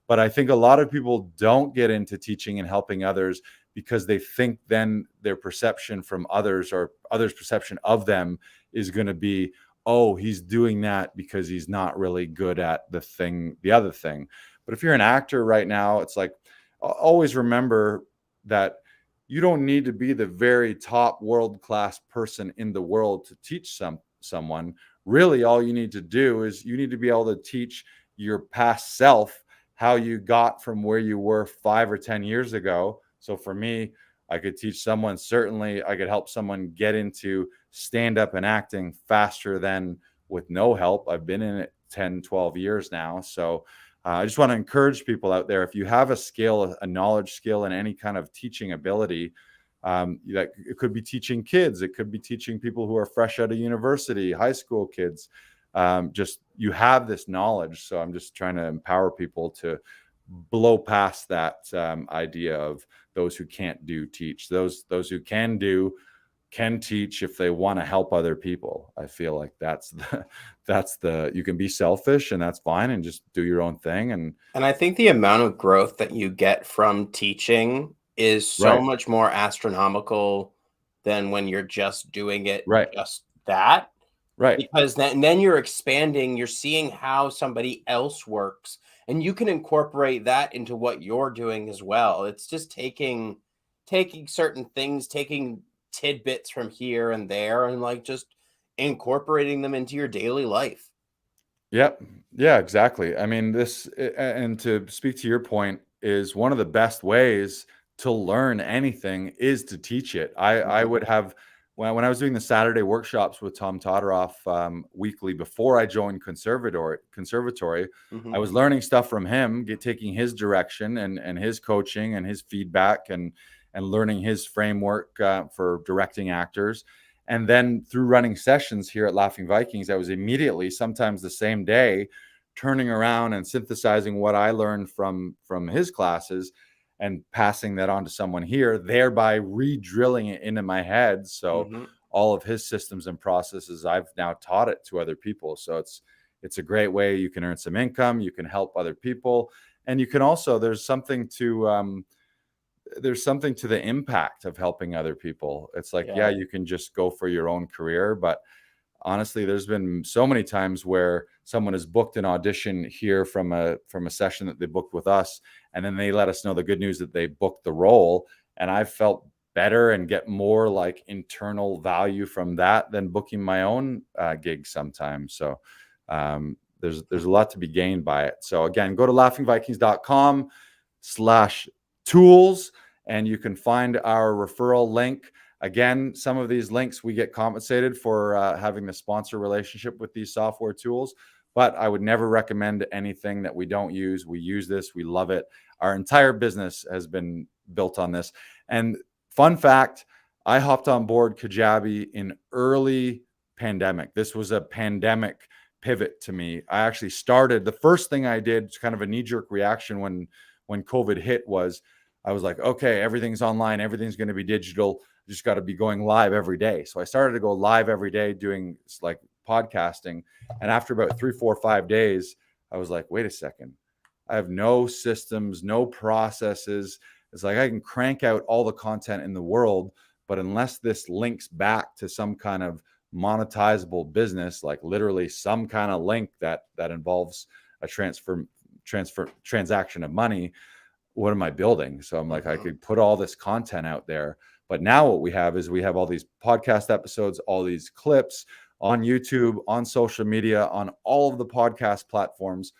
But I think a lot of people don't get into teaching and helping others because they think then their perception from others or others' perception of them is going to be, oh, he's doing that because he's not really good at the other thing. But if you're an actor right now, it's like, always remember that you don't need to be the very top world-class person in the world to teach someone. Really, all you need to do is you need to be able to teach your past self how you got from where you were 5 or 10 years ago. So for me, I could teach someone, certainly I could help someone get into stand-up and acting faster than with no help. I've been in it 10, 12 years now. So I just want to encourage people out there, if you have a skill, a knowledge skill, and any kind of teaching ability, like it could be teaching kids, it could be teaching people who are fresh out of university, high school kids. Just you have this knowledge. So I'm just trying to empower people to blow past that idea of those who can't do teach. Those who can do, can teach if they want to help other people. I feel like that's the you can be selfish, and that's fine, and just do your own thing. And I think the amount of growth that you get from teaching is so right, much more astronomical than when you're just doing it right, just that. right. Because then you're expanding, you're seeing how somebody else works, and you can incorporate that into what you're doing as well. It's just taking certain things, taking tidbits from here and there, and like just incorporating them into your daily life. Yep. Yeah, exactly. I mean, and to speak to your point, is one of the best ways to learn anything is to teach it. I Mhm, would have, when I was doing the Saturday workshops with Tom Todoroff weekly before I joined conservatory, I mhm, was learning stuff from him, taking his direction and his coaching and his feedback, and learning his framework for directing actors. And then through running sessions here at Laughing Vikings, I was immediately, sometimes the same day, turning around and synthesizing what I learned from his classes and passing that on to someone here, thereby re-drilling it into my head. So mhm. all of his systems and processes, I've now taught it to other people. So it's a great way you can earn some income, you can help other people, and you can also, there's something to the impact of helping other people. It's like, yeah, Yeah. you can just go for your own career, but honestly, there's been so many times where someone has booked an audition here from a session that they booked with us, and then they let us know the good news that they booked the role, and I've felt better and get more like internal value from that than booking my own gig sometimes. So there's a lot to be gained by it. So again, go to laughingvikings.com/tools, and you can find our referral link. Again, some of these links we get compensated for having the sponsor relationship with these software tools, but I would never recommend anything that we don't use. We use this, we love it. Our entire business has been built on this. And fun fact, I hopped on board Kajabi in early pandemic. This was a pandemic pivot to me. I actually started, the first thing I did, kind of a knee-jerk reaction when COVID hit, was I was like, okay, everything's online, everything's going to be digital. Just got to be going live every day. So I started to go live every day doing like podcasting. And after about 3, 4, 5 days, I was like, wait a second. I have no systems, no processes. It's like I can crank out all the content in the world, but unless this links back to some kind of monetizable business, like literally some kind of link that involves a transaction of money, what am I building? So I'm like, I Mhm. could put all this content out there. But now what we have is we have all these podcast episodes, all these clips on YouTube, on social media, on all of the podcast platforms.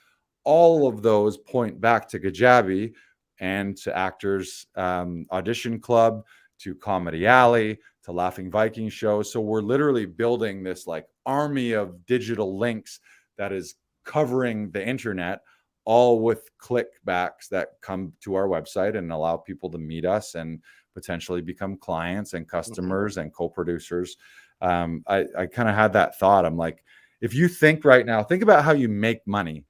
All of those point back to Kajabi and to Actors Audition Club, to Comedy Alley, to Laughing Viking Show. So we're literally building this like army of digital links that is covering the internet, all with clickbacks that come to our website and allow people to meet us and potentially become clients and Mhm. customers and co-producers. I kind of had that thought. I'm like, if you think right now, think about how you make money.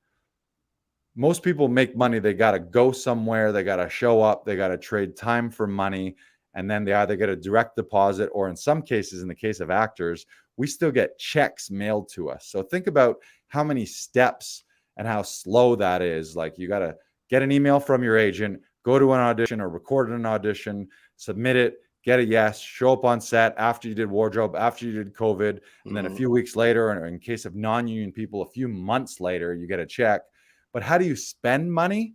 Most people make money, they got to go somewhere, they got to show up, they got to trade time for money, and then they either get a direct deposit, or in some cases, in the case of actors, we still get checks mailed to us. So think about how many steps and how slow that is. Like, you got to get an email from your agent, go to an audition or record an audition, submit it, get a yes, show up on set after you did wardrobe, after you did COVID, and then a Mhm. few weeks later, or in case of non-union people, a few months later, you get a check. But how do you spend money?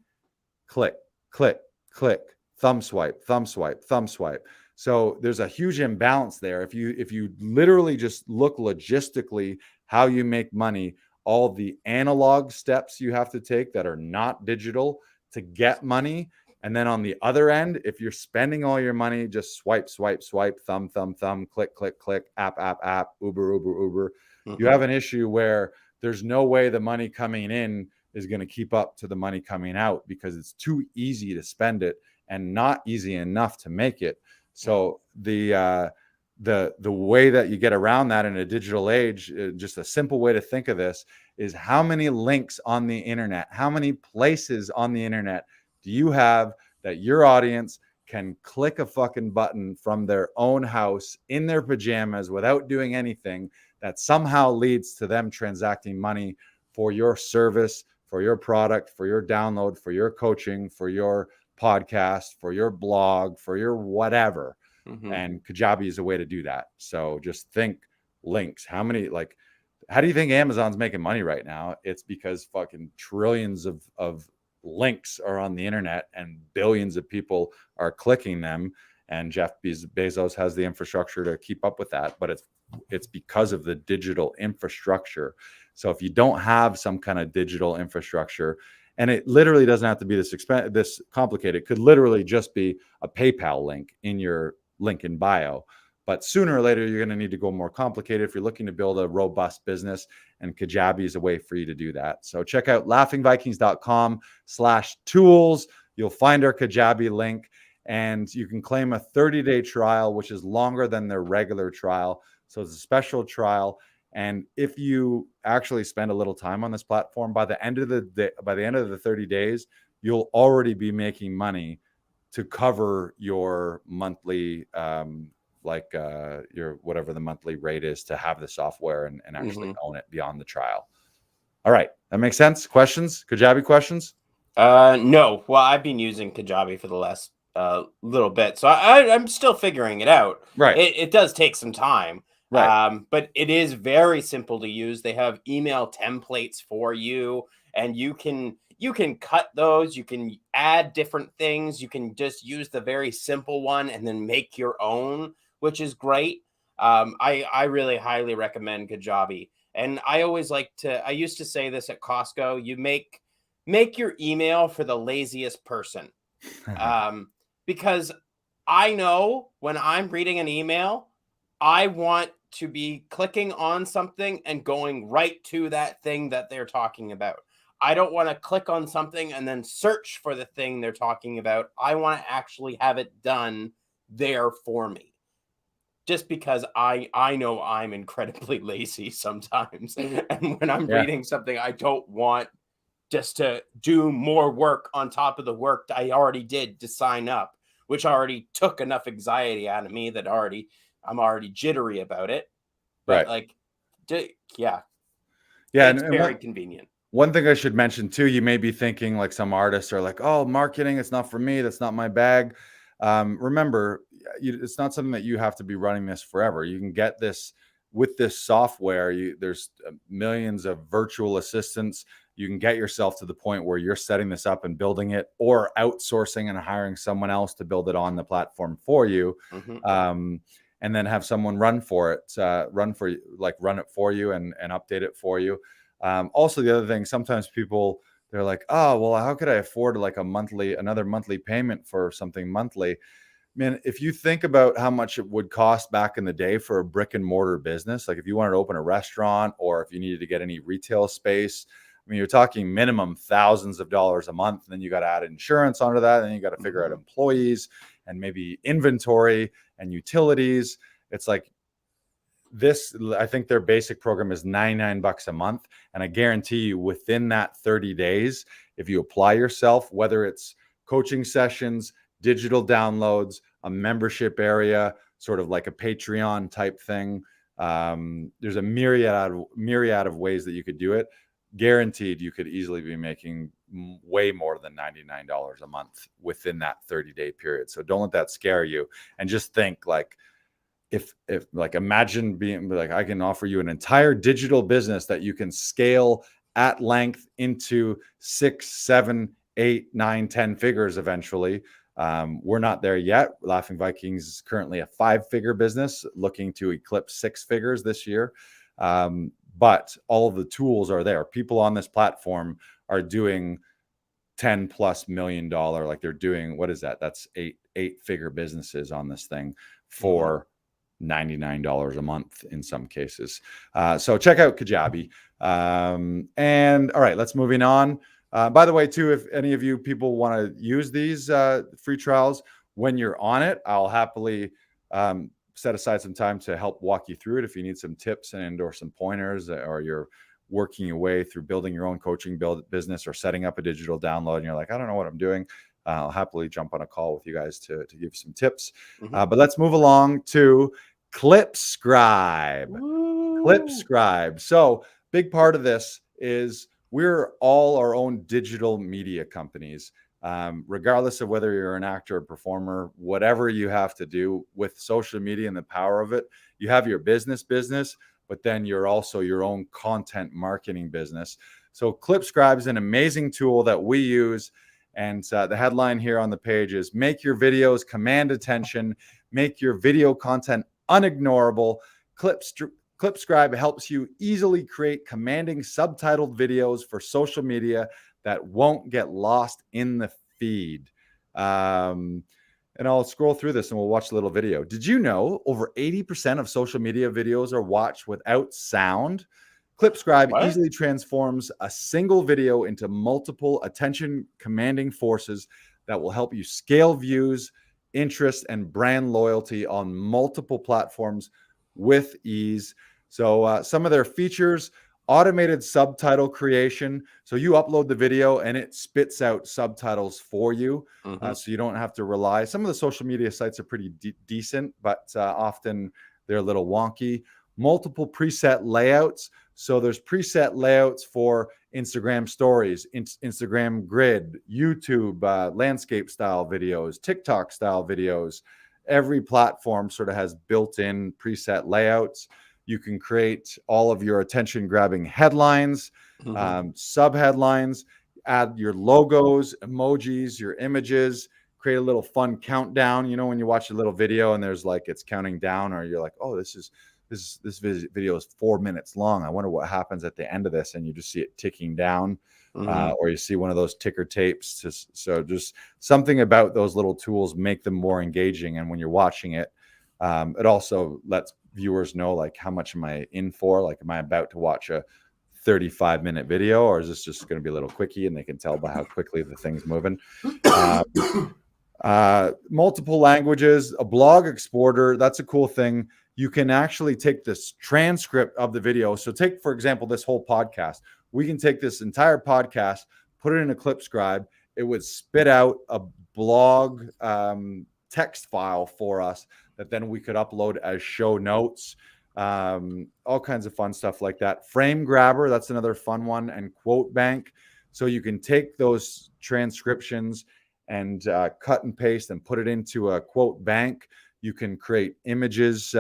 Click, click, click, thumb swipe, thumb swipe, thumb swipe. So there's a huge imbalance there. If you literally just look logistically how you make money, all the analog steps you have to take that are not digital to get money. And then on the other end, if you're spending all your money, just swipe, swipe, swipe, thumb, thumb, thumb, click, click, click, app, app, app, Uber, Uber, Uber, you Mhm. have an issue where there's no way the money coming in is going to keep up to the money coming out, because it's too easy to spend it and not easy enough to make it. Yeah. So the way that you get around that in a digital age, just a simple way to think of this, is how many links on the internet, how many places on the internet do you have that your audience can click a fucking button from their own house in their pajamas without doing anything that somehow leads to them transacting money for your service, for your product, for your download, for your coaching, for your podcast, for your blog, for your whatever. And Kajabi is a way to do that. So just think links. How do you think Amazon's making money right now? It's because fucking trillions of links are on the internet and billions of people are clicking them. And Jeff Bezos has the infrastructure to keep up with that. But it's because of the digital infrastructure. So if you don't have some kind of digital infrastructure, and it literally doesn't have to be this complicated, it could literally just be a PayPal link in your link in bio. But sooner or later, you're going to need to go more complicated if you're looking to build a robust business, and Kajabi is a way for you to do that. So check out laughingvikings.com/tools. You'll find our Kajabi link, and you can claim a 30-day trial, which is longer than their regular trial. So it's a special trial. And if you actually spend a little time on this platform, by the end of the 30 days, you'll already be making money to cover your monthly your whatever the monthly rate is to have the software and actually own it beyond the trial. All right. That makes sense. Questions? Kajabi questions? No. Well, I've been using Kajabi for the last little bit, so I'm still figuring it out. Right. It does take some time. Right. But it is very simple to use. They have email templates for you, and you can cut those. You can add different things. You can just use the very simple one and then make your own, which is great. I really highly recommend Kajabi. And I used to say this at Costco, you make your email for the laziest person. Because I know when I'm reading an email, I want to be clicking on something and going right to that thing that they're talking about. I don't want to click on something and then search for the thing they're talking about. I want to actually have it done there for me. Just because I know I'm incredibly lazy sometimes. And when I'm reading something, I don't want just to do more work on top of the work I already did to sign up, which already took enough anxiety out of me that I'm already jittery about it. But it's very convenient. One thing I should mention too, you may be thinking like some artists are like, oh, marketing, it's not for me. That's not my bag. Remember, it's not something that you have to be running this forever. You can get this with this software. There's millions of virtual assistants. You can get yourself to the point where you're setting this up and building it, or outsourcing and hiring someone else to build it on the platform for you. And then have someone run it for you and update it for you. Also, the other thing, sometimes people, they're like, oh, well, how could I afford another monthly payment for something monthly? Man, if you think about how much it would cost back in the day for a brick and mortar business, like if you wanted to open a restaurant or if you needed to get any retail space, I mean, you're talking minimum thousands of dollars a month. And then you got to add insurance onto that. And then you got to figure out employees and maybe inventory and utilities. It's like this, I think their basic program is $99 a month. And I guarantee you within that 30 days, if you apply yourself, whether it's coaching sessions, digital downloads, a membership area, sort of like a Patreon type thing, there's a myriad of ways that you could do it. Guaranteed you could easily be making way more than $99 a month within that 30-day period. So don't let that scare you, and just think like, if like, imagine being like, I can offer you an entire digital business that you can scale at length into 6, 7, 8, 9, 10 figures eventually. We're not there yet. Laughing Vikings is currently a 5-figure business looking to eclipse 6 figures this year. But all of the tools are there. People on this platform are doing $10+ million. Like they're doing, what is that? That's 8-figure businesses on this thing for $99 a month in some cases. So check out Kajabi. And all right, let's moving on. By the way, too, if any of you people want to use these free trials, when you're on it, I'll happily set aside some time to help walk you through it if you need some tips or some pointers, or you're working your way through building your own coaching business or setting up a digital download and you're like, I don't know what I'm doing. I'll happily jump on a call with you guys to give you some tips. Mhm. But let's move along to Clipscribe. Ooh. Clipscribe. So big part of this is we're all our own digital media companies. Regardless of whether you're an actor or performer, whatever you have to do with social media and the power of it, you have your business, but then you're also your own content marketing business. So Clipscribe is an amazing tool that we use. And the headline here on the page is make your videos command attention, make your video content unignorable. Clipscribe helps you easily create commanding subtitled videos for social media that won't get lost in the feed. And I'll scroll through this and we'll watch a little video. Did you know over 80% of social media videos are watched without sound? Clipscribe easily transforms a single video into multiple attention commanding forces that will help you scale views, interest, and brand loyalty on multiple platforms with ease. So some of their features: automated subtitle creation. So you upload the video and it spits out subtitles for you. So you don't have to rely. Some of the social media sites are pretty decent, but often they're a little wonky. Multiple preset layouts. So there's preset layouts for Instagram stories, Instagram grid, YouTube, landscape style videos, TikTok style videos. Every platform sort of has built-in preset layouts. You can create all of your attention-grabbing headlines, sub-headlines, add your logos, emojis, your images, create a little fun countdown. You know, when you watch a little video and there's like it's counting down, or you're like, oh, this video is 4 minutes long. I wonder what happens at the end of this, and you just see it ticking down, or you see one of those ticker tapes. So just something about those little tools make them more engaging, and when you're watching it, it also lets viewers know, like, how much am I in for? Like, am I about to watch a 35-minute video, or is this just going to be a little quickie, and they can tell by how quickly the thing's moving. Multiple languages, a blog exporter. That's a cool thing. You can actually take this transcript of the video. So take, for example, this whole podcast. We can take this entire podcast, put it in a Clipscribe. It would spit out a blog text file for us that then we could upload as show notes. All kinds of fun stuff like that. Frame grabber, that's another fun one. And quote bank. So you can take those transcriptions and cut and paste and put it into a quote bank. You can create images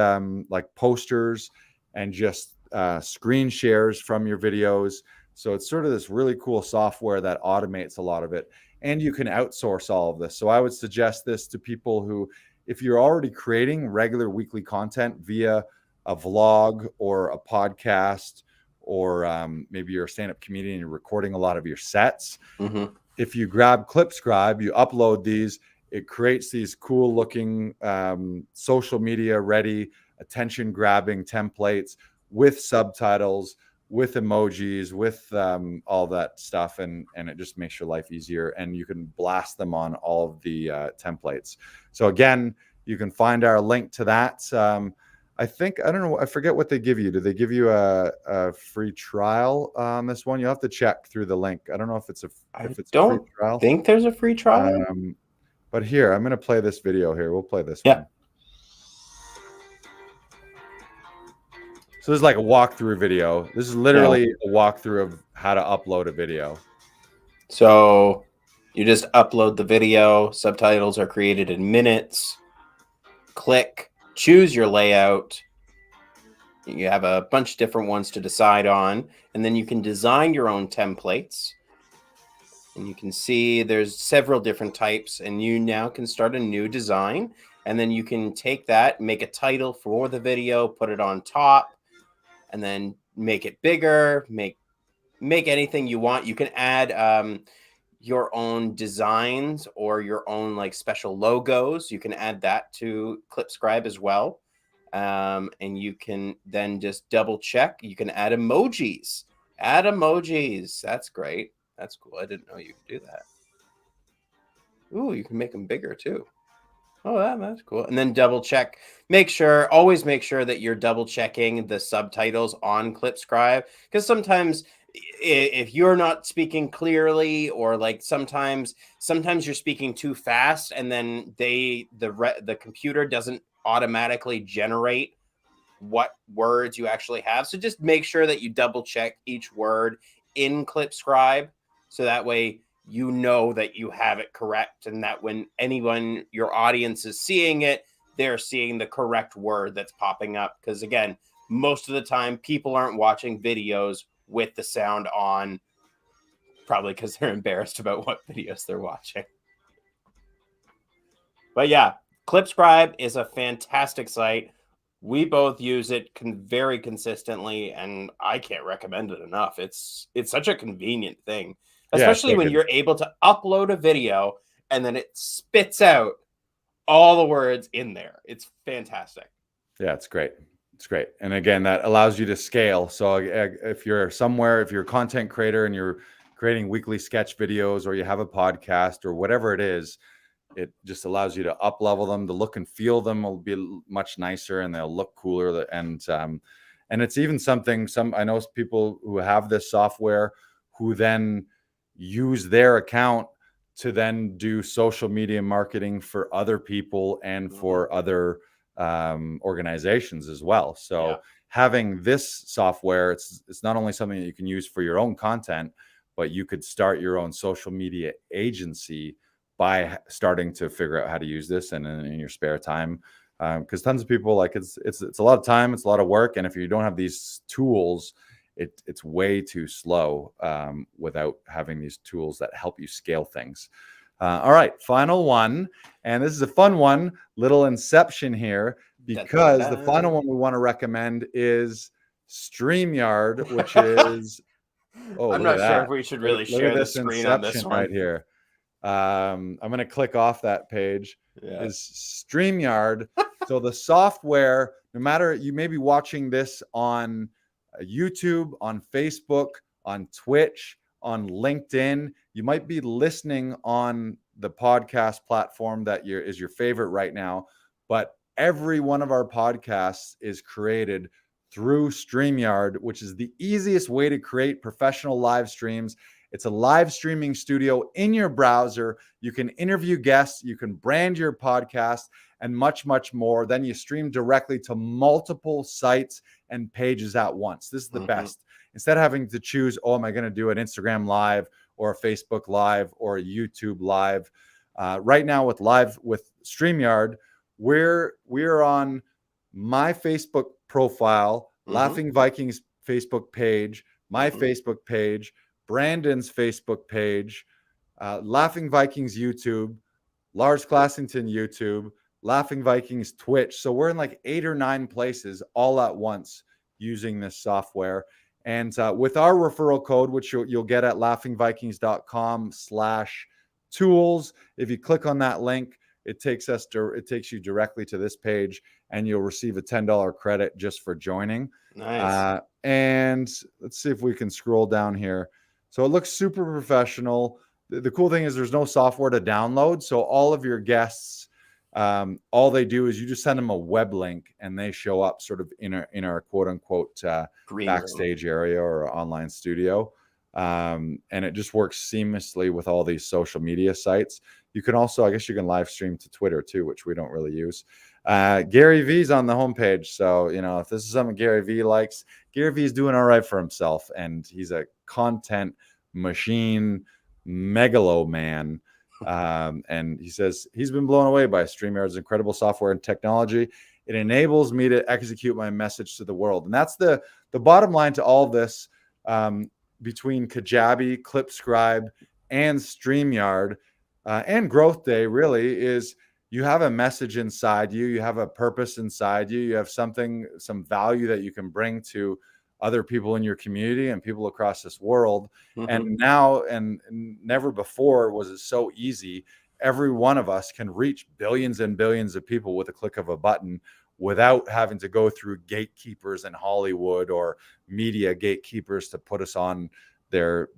like posters and just screen shares from your videos. So it's sort of this really cool software that automates a lot of it. And you can outsource all of this. So I would suggest this to people who, if you're already creating regular weekly content via a vlog or a podcast, or maybe you're a stand-up comedian and you're recording a lot of your sets. If you grab Clipscribe, you upload these, it creates these cool looking social media ready, attention grabbing templates with subtitles, with emojis, with all that stuff. And it just makes your life easier, and you can blast them on all of the templates. So again, you can find our link to that. I don't know, I forget what they give you. Do they give you a free trial on this one? You'll have to check through the link. I don't know if it's a free trial. I think there's a free trial. But here, I'm going to play this video here. We'll play this one. So this is like a walkthrough video. This is literally a walkthrough of how to upload a video. So you just upload the video. Subtitles are created in minutes. Click, choose your layout. You have a bunch of different ones to decide on, and then you can design your own templates. And you can see there's several different types, and you now can start a new design, and then you can take that, make a title for the video, put it on top, and then make it bigger, make anything you want. You can add your own designs or your own like special logos. You can add that to Clipscribe as well. And you can then just double check. You can add emojis. Add emojis. That's great. That's cool. I didn't know you could do that. Ooh, you can make them bigger too. Oh, that's cool. And then double check. Always make sure that you're double checking the subtitles on Clipscribe, because sometimes if you're not speaking clearly, or like sometimes you're speaking too fast, and then the computer doesn't automatically generate what words you actually have. So just make sure that you double check each word in Clipscribe, so that way you know that you have it correct, and that when anyone, your audience, is seeing it, they're seeing the correct word that's popping up. Because again, most of the time people aren't watching videos with the sound on, probably because they're embarrassed about what videos they're watching. But yeah, Clipscribe is a fantastic site. We both use it very consistently, and I can't recommend it enough. It's such a convenient thing, especially when you're able to upload a video and then it spits out all the words in there. It's fantastic. Yeah, it's great. It's great. And again, that allows you to scale. So if you're somewhere, if you're a content creator and you're creating weekly sketch videos, or you have a podcast or whatever it is, it just allows you to up level them. The look and feel them will be much nicer, and they'll look cooler. And it's even something, I know people who have this software who then use their account to then do social media marketing for other people and for other organizations as well. So having this software, it's not only something that you can use for your own content, but you could start your own social media agency by starting to figure out how to use this and in your spare time. Because tons of people, like, it's a lot of time, it's a lot of work, and if you don't have these tools, it's way too slow without having these tools that help you scale things. All right, final one, and this is a fun one, little inception here, because the final one we want to recommend is StreamYard, which is I'm not sure if we should really share the screen on this one right here. I'm going to click off that page. Is StreamYard. So the software, no matter, you may be watching this on YouTube, on Facebook, on Twitch, on LinkedIn, you might be listening on the podcast platform that is your favorite right now, but every one of our podcasts is created through StreamYard, which is the easiest way to create professional live streams. It's a live streaming studio in your browser. You can interview guests, you can brand your podcast, and much, much more. Then you stream directly to multiple sites and pages at once. This is the best. Instead of having to choose, am I going to do an Instagram live or a Facebook live or a YouTube live? Right now with StreamYard, we're on my Facebook profile, Laughing Vikings Facebook page, my Facebook page, Brandon's Facebook page, Laughing Vikings YouTube, Lars Classington YouTube, Laughing Vikings Twitch. So we're in like 8 or 9 places all at once using this software. And with our referral code, which you'll get at laughingvikings.com/tools, if you click on that link, it takes you directly to this page, and you'll receive a $10 credit just for joining. Nice. And let's see if we can scroll down here. So it looks super professional. The cool thing is there's no software to download. So all of your guests, all they do is you just send them a web link, and they show up sort of in our quote unquote backstage area or online studio. And it just works seamlessly with all these social media sites. You can also, I guess you can live stream to Twitter too, which we don't really use. Gary V's on the homepage. So, if this is something Gary V likes, Gary V is doing all right for himself, and he's a content machine, megalo man. And he says he's been blown away by StreamYard's incredible software and technology. It enables me to execute my message to the world. And that's the bottom line to all this. Between Kajabi, Clipscribe, and StreamYard, and Growth Day, really, is you have a message inside you. You have a purpose inside you. You have some value that you can bring to other people in your community and people across this world. And now and never before was it so easy. Every one of us can reach billions and billions of people with a click of a button, without having to go through gatekeepers in Hollywood or media gatekeepers to put us on their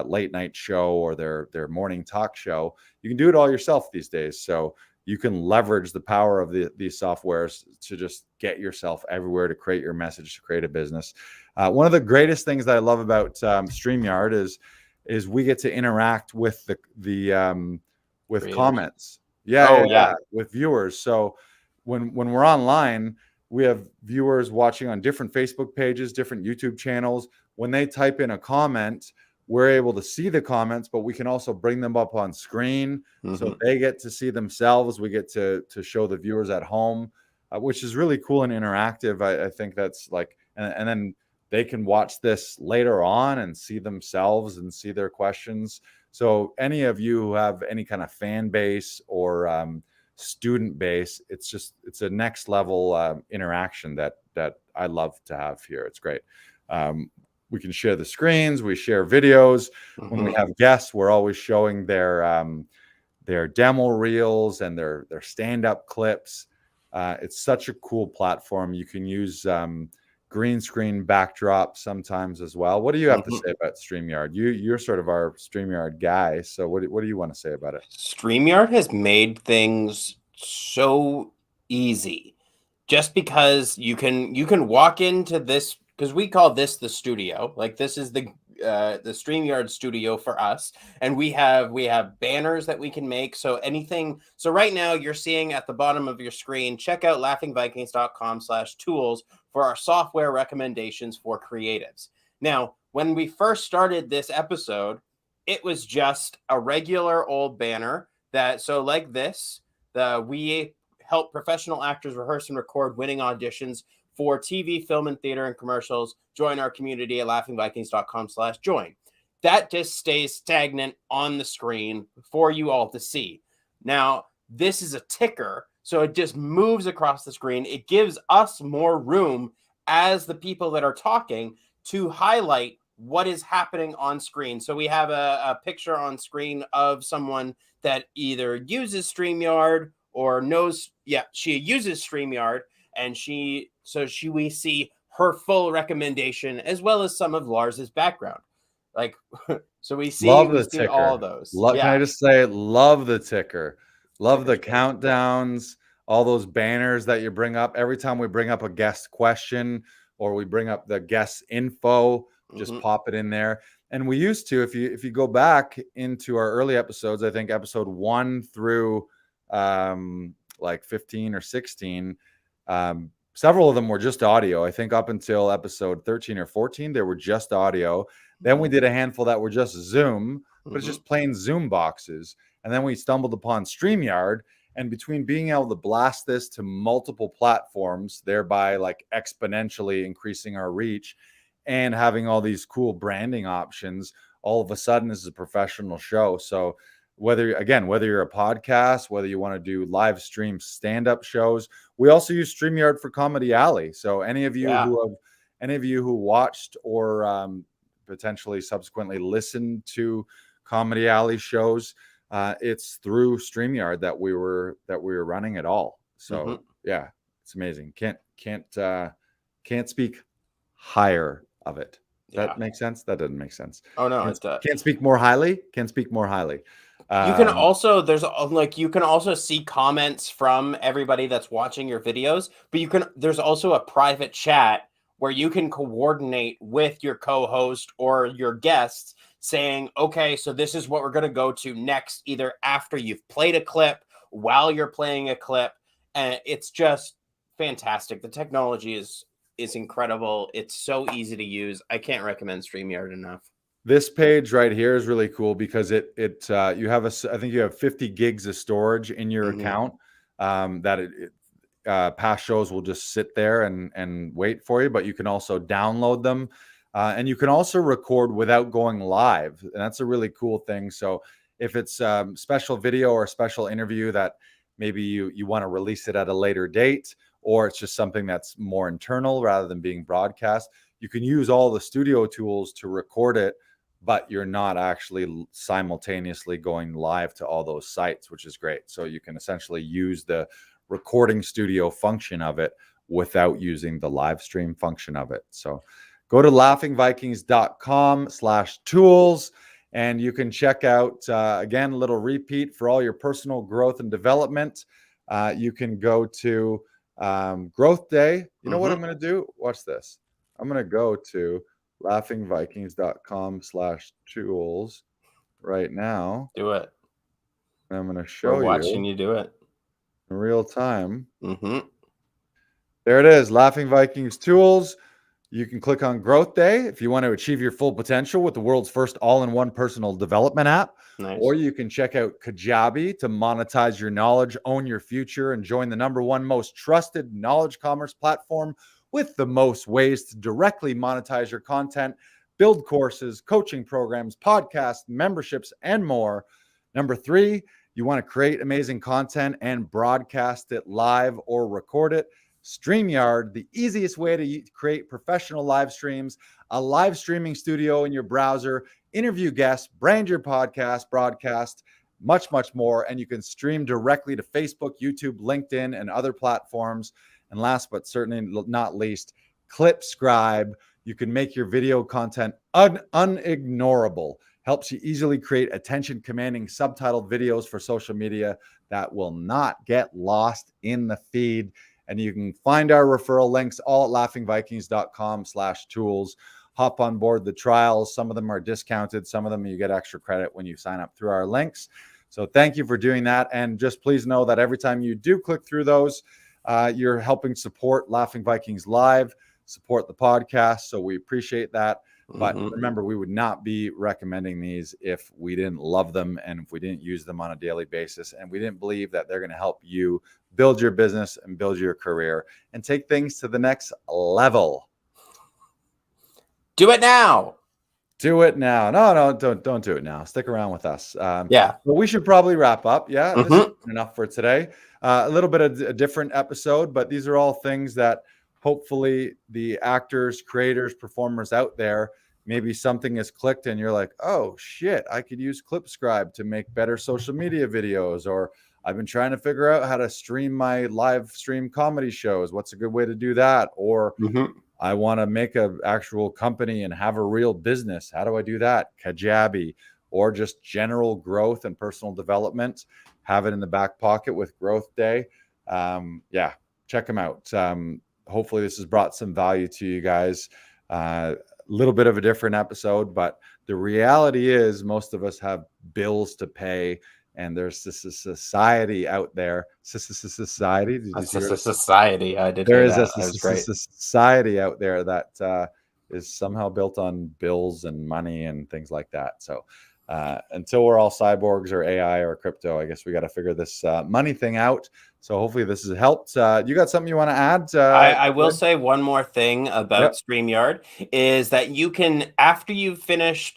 late night show or their morning talk show. You can do it all yourself these days. So you can leverage the power of these softwares to just get yourself everywhere, to create your message, to create a business. One of the greatest things that I love about StreamYard is we get to interact with with Creators. comments. With viewers. So when we're online, we have viewers watching on different Facebook pages, different YouTube channels. When they type in a comment, we're able to see the comments, but we can also bring them up on screen, so they get to see themselves. We get to show the viewers at home, which is really cool and interactive. I think that's like, and then they can watch this later on and see themselves and see their questions. So any of you who have any kind of fan base or student base, it's a next level interaction that I love to have here. It's great. We can share the screens, we share videos. When we have guests, we're always showing their demo reels and their stand-up clips. It's such a cool platform. You can use green screen backdrop sometimes as well. What do you have to say about StreamYard? You're sort of our StreamYard guy. So what do you want to say about it? StreamYard has made things so easy, just because you can walk into this, because we call this the studio. Like, this is the StreamYard studio for us, and we have banners that we can make. So anything. So right now you're seeing at the bottom of your screen, check out laughingvikings.com/tools for our software recommendations for creatives. Now, when we first started this episode, it was just a regular old banner like this. We help professional actors rehearse and record winning auditions for TV, film, and theater and commercials. Join our community at laughingvikings.com/join. That just stays stagnant on the screen for you all to see. Now, this is a ticker, so it just moves across the screen. It gives us more room as the people that are talking to highlight what is happening on screen. So we have a picture on screen of someone that either uses StreamYard or knows, she uses StreamYard, and we see her full recommendation as well as some of Lars's background. Like, so we see all of those. Can I just say, love the ticker, love the countdowns, all those banners that you bring up every time we bring up a guest question or we bring up the guest info. Just pop it in there. And we used to, if you go back into our early episodes, I think episode 1 through like 15 or 16, several of them were just audio. I think up until episode 13 or 14, they were just audio. Then we did a handful that were just Zoom, but it's just plain Zoom boxes. And then we stumbled upon StreamYard. And between being able to blast this to multiple platforms, thereby like exponentially increasing our reach, and having all these cool branding options, all of a sudden this is a professional show. So whether you're a podcast, whether you want to do live stream stand-up shows, we also use StreamYard for Comedy Alley. So any of you who watched or potentially subsequently listened to Comedy Alley shows, it's through StreamYard that we were running it all. So it's amazing. Can't speak higher of it. That makes sense? That doesn't make sense. Oh no, can't speak more highly. Can speak more highly. You can also you can also see comments from everybody that's watching your videos, but there's also a private chat where you can coordinate with your co-host or your guests, saying, okay, so this is what we're going to go to next, either after you've played a clip, while you're playing a clip, and it's just fantastic. The technology is incredible. It's so easy to use. I can't recommend StreamYard enough. This page right here is really cool because I think you have 50 gigs of storage in your account. Past shows will just sit there and wait for you, but you can also download them, and you can also record without going live, and that's a really cool thing. So if it's special video or a special interview that maybe you want to release it at a later date, or it's just something that's more internal rather than being broadcast, you can use all the studio tools to record it, but you're not actually simultaneously going live to all those sites, which is great. So you can essentially use the recording studio function of it without using the live stream function of it. So go to laughingvikings.com/tools And you can check out, again, a little repeat for all your personal growth and development. You can go to Growth Day. You know what I'm going to do? Watch this. I'm going to go to laughingvikings.com/tools right now. Do it. And I'm going to show We're watching you do it in real time. There it is, Laughing Vikings Tools. You can click on Growth Day if you want to achieve your full potential with the world's first all-in-one personal development app. Nice. Or you can check out Kajabi to monetize your knowledge, own your future, and join the #1 most trusted knowledge commerce platform with the most ways to directly monetize your content, build courses, coaching programs, podcasts, memberships, and more. Number 3, you want to create amazing content and broadcast it live or record it. StreamYard, the easiest way to create professional live streams, a live streaming studio in your browser, interview guests, brand your podcast, broadcast, much, much more. And you can stream directly to Facebook, YouTube, LinkedIn, and other platforms. And last but certainly not least, Clipscribe. You can make your video content unignorable. Helps you easily create attention-commanding subtitled videos for social media that will not get lost in the feed. And you can find our referral links all at laughingvikings.com/tools. Hop on board the trials. Some of them are discounted. Some of them you get extra credit when you sign up through our links. So thank you for doing that. And just please know that every time you do click through those, you're helping support Laughing Vikings Live, support the podcast. So we appreciate that. But remember, we would not be recommending these if we didn't love them and if we didn't use them on a daily basis and we didn't believe that they're going to help you build your business and build your career and take things to the next level. Do it now. Do it now. No, don't do it now. Stick around with us. Yeah. But we should probably wrap up. Yeah, this is enough for today. A little bit of a different episode, but these are all things that hopefully the actors, creators, performers out there, maybe something has clicked and you're like, oh shit, I could use Clipscribe to make better social media videos, or I've been trying to figure out how to stream my live stream comedy shows. What's a good way to do that? Or I want to make an actual company and have a real business. How do I do that? Kajabi. Or just general growth and personal development. Have it in the back pocket with Growth Day. Yeah, check them out. Hopefully this has brought some value to you guys. A little bit of a different episode, but the reality is most of us have bills to pay, and there's this society out there. Society? Did you see society. I did. There is a society out there that is somehow built on bills and money and things like that. So until we're all cyborgs or AI or crypto, I guess we got to figure this money thing out. So hopefully this has helped. You got something you want to add? I will say one more thing about StreamYard is that you can, after you finish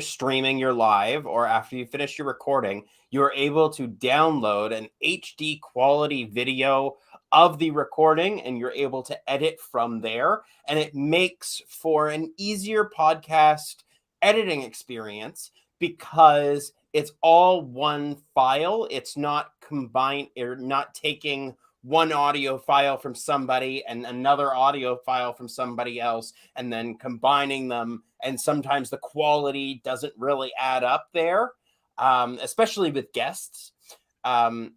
streaming your live or after you finish your recording, you are able to download an HD quality video of the recording and you're able to edit from there. And it makes for an easier podcast editing experience because it's all one file. It's not combined, or not taking one audio file from somebody and another audio file from somebody else and then combining them. And sometimes the quality doesn't really add up there, especially with guests. But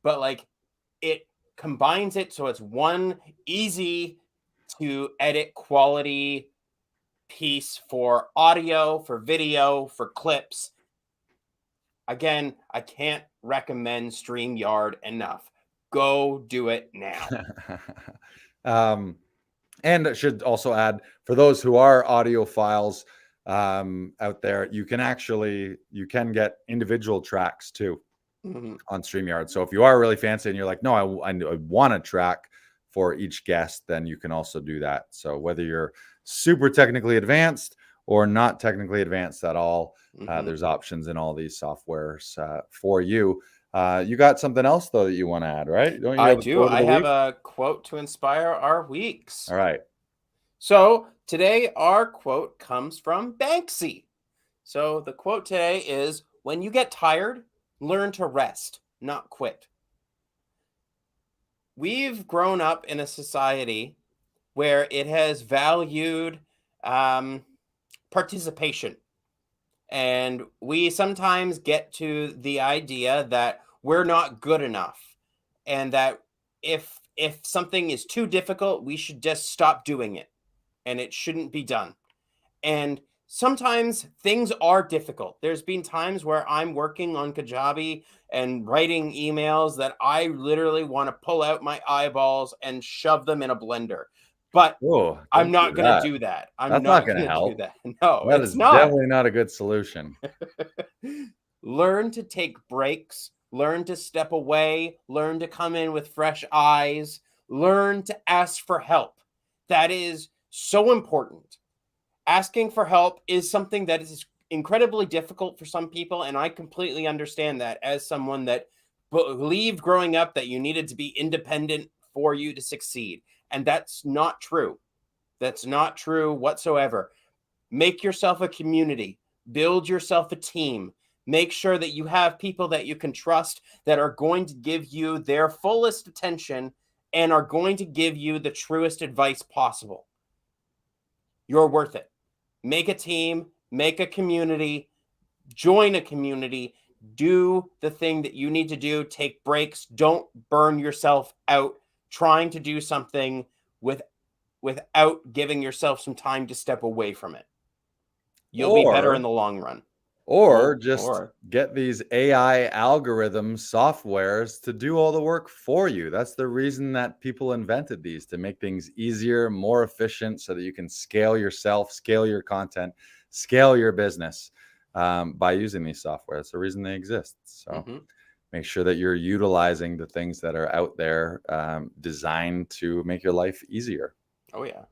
like it combines it so it's one easy to edit quality piece for audio, for video, for clips. Again, I can't recommend StreamYard enough. Go do it now. And I should also add, for those who are audiophiles out there, you can get individual tracks too on StreamYard. So if you are really fancy and you're like, no, I want a track for each guest, then you can also do that. So whether you're super technically advanced or not technically advanced at all, there's options in all these softwares for you. You got something else though that you want to add, right? Don't you? I do. I have a quote to inspire our weeks. All right. So today our quote comes from Banksy. So the quote today is, when you get tired, learn to rest, not quit. We've grown up in a society where it has valued participation. And we sometimes get to the idea that we're not good enough, and that if something is too difficult, we should just stop doing it and it shouldn't be done. And sometimes things are difficult. There's been times where I'm working on Kajabi and writing emails that I literally want to pull out my eyeballs and shove them in a blender. But Oh, I'm don't not do going to that. do that. I'm That's not not going to going to do help. that. No, That it's is not. definitely not a good solution. Learn to take breaks, learn to step away, learn to come in with fresh eyes, learn to ask for help. That is so important. Asking for help is something that is incredibly difficult for some people, and I completely understand that as someone that believed growing up that you needed to be independent for you to succeed. And that's not true. That's not true whatsoever. Make yourself a community, build yourself a team. Make sure that you have people that you can trust that are going to give you their fullest attention and are going to give you the truest advice possible. You're worth it. Make a team, make a community, join a community, do the thing that you need to do, take breaks, don't burn yourself out trying to do something without giving yourself some time to step away from it. You'll be better in the long run. Or just get these AI algorithms, softwares to do all the work for you. That's the reason that people invented these, to make things easier, more efficient, so that you can scale yourself, scale your content, scale your business by using these software. That's the reason they exist. So make sure that you're utilizing the things that are out there designed to make your life easier. Oh, yeah.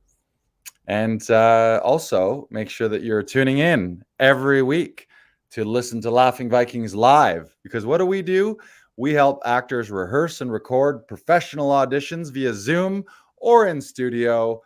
And also make sure that you're tuning in every week to listen to Laughing Vikings live, because what do? We help actors rehearse and record professional auditions via Zoom or in studio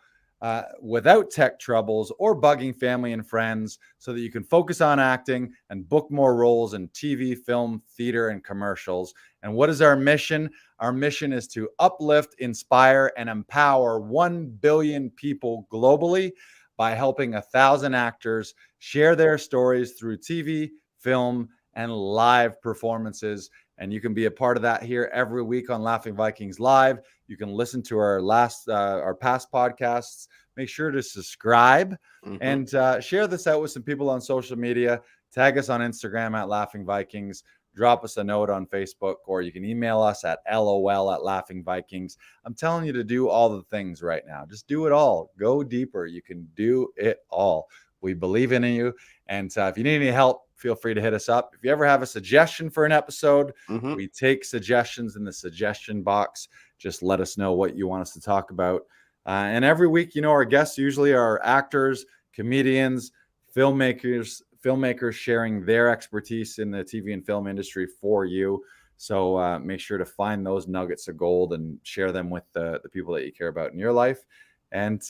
without tech troubles or bugging family and friends, so that you can focus on acting and book more roles in TV, film, theater, and commercials. And what is our mission? Our mission is to uplift, inspire, and empower 1 billion people globally by helping 1,000 actors share their stories through TV, film, and live performances. And you can be a part of that here every week on Laughing Vikings Live. You can listen to our past podcasts. Make sure to subscribe and share this out with some people on social media. Tag us on Instagram at Laughing Vikings. Drop us a note on Facebook, or you can email us at lol@laughingvikings. I'm telling you to do all the things right now. Just do it all. Go deeper. You can do it all. We believe in you. And if you need any help, feel free to hit us up. If you ever have a suggestion for an episode, we take suggestions in the suggestion box. Just let us know what you want us to talk about. And every week, our guests usually are actors, comedians, filmmakers sharing their expertise in the TV and film industry for you. So make sure to find those nuggets of gold and share them with the people that you care about in your life, and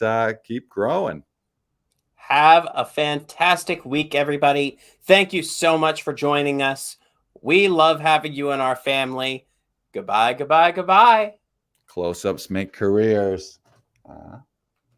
keep growing. Have a fantastic week, everybody. Thank you so much for joining us. We love having you in our family. Goodbye, goodbye, goodbye. Close-ups make careers.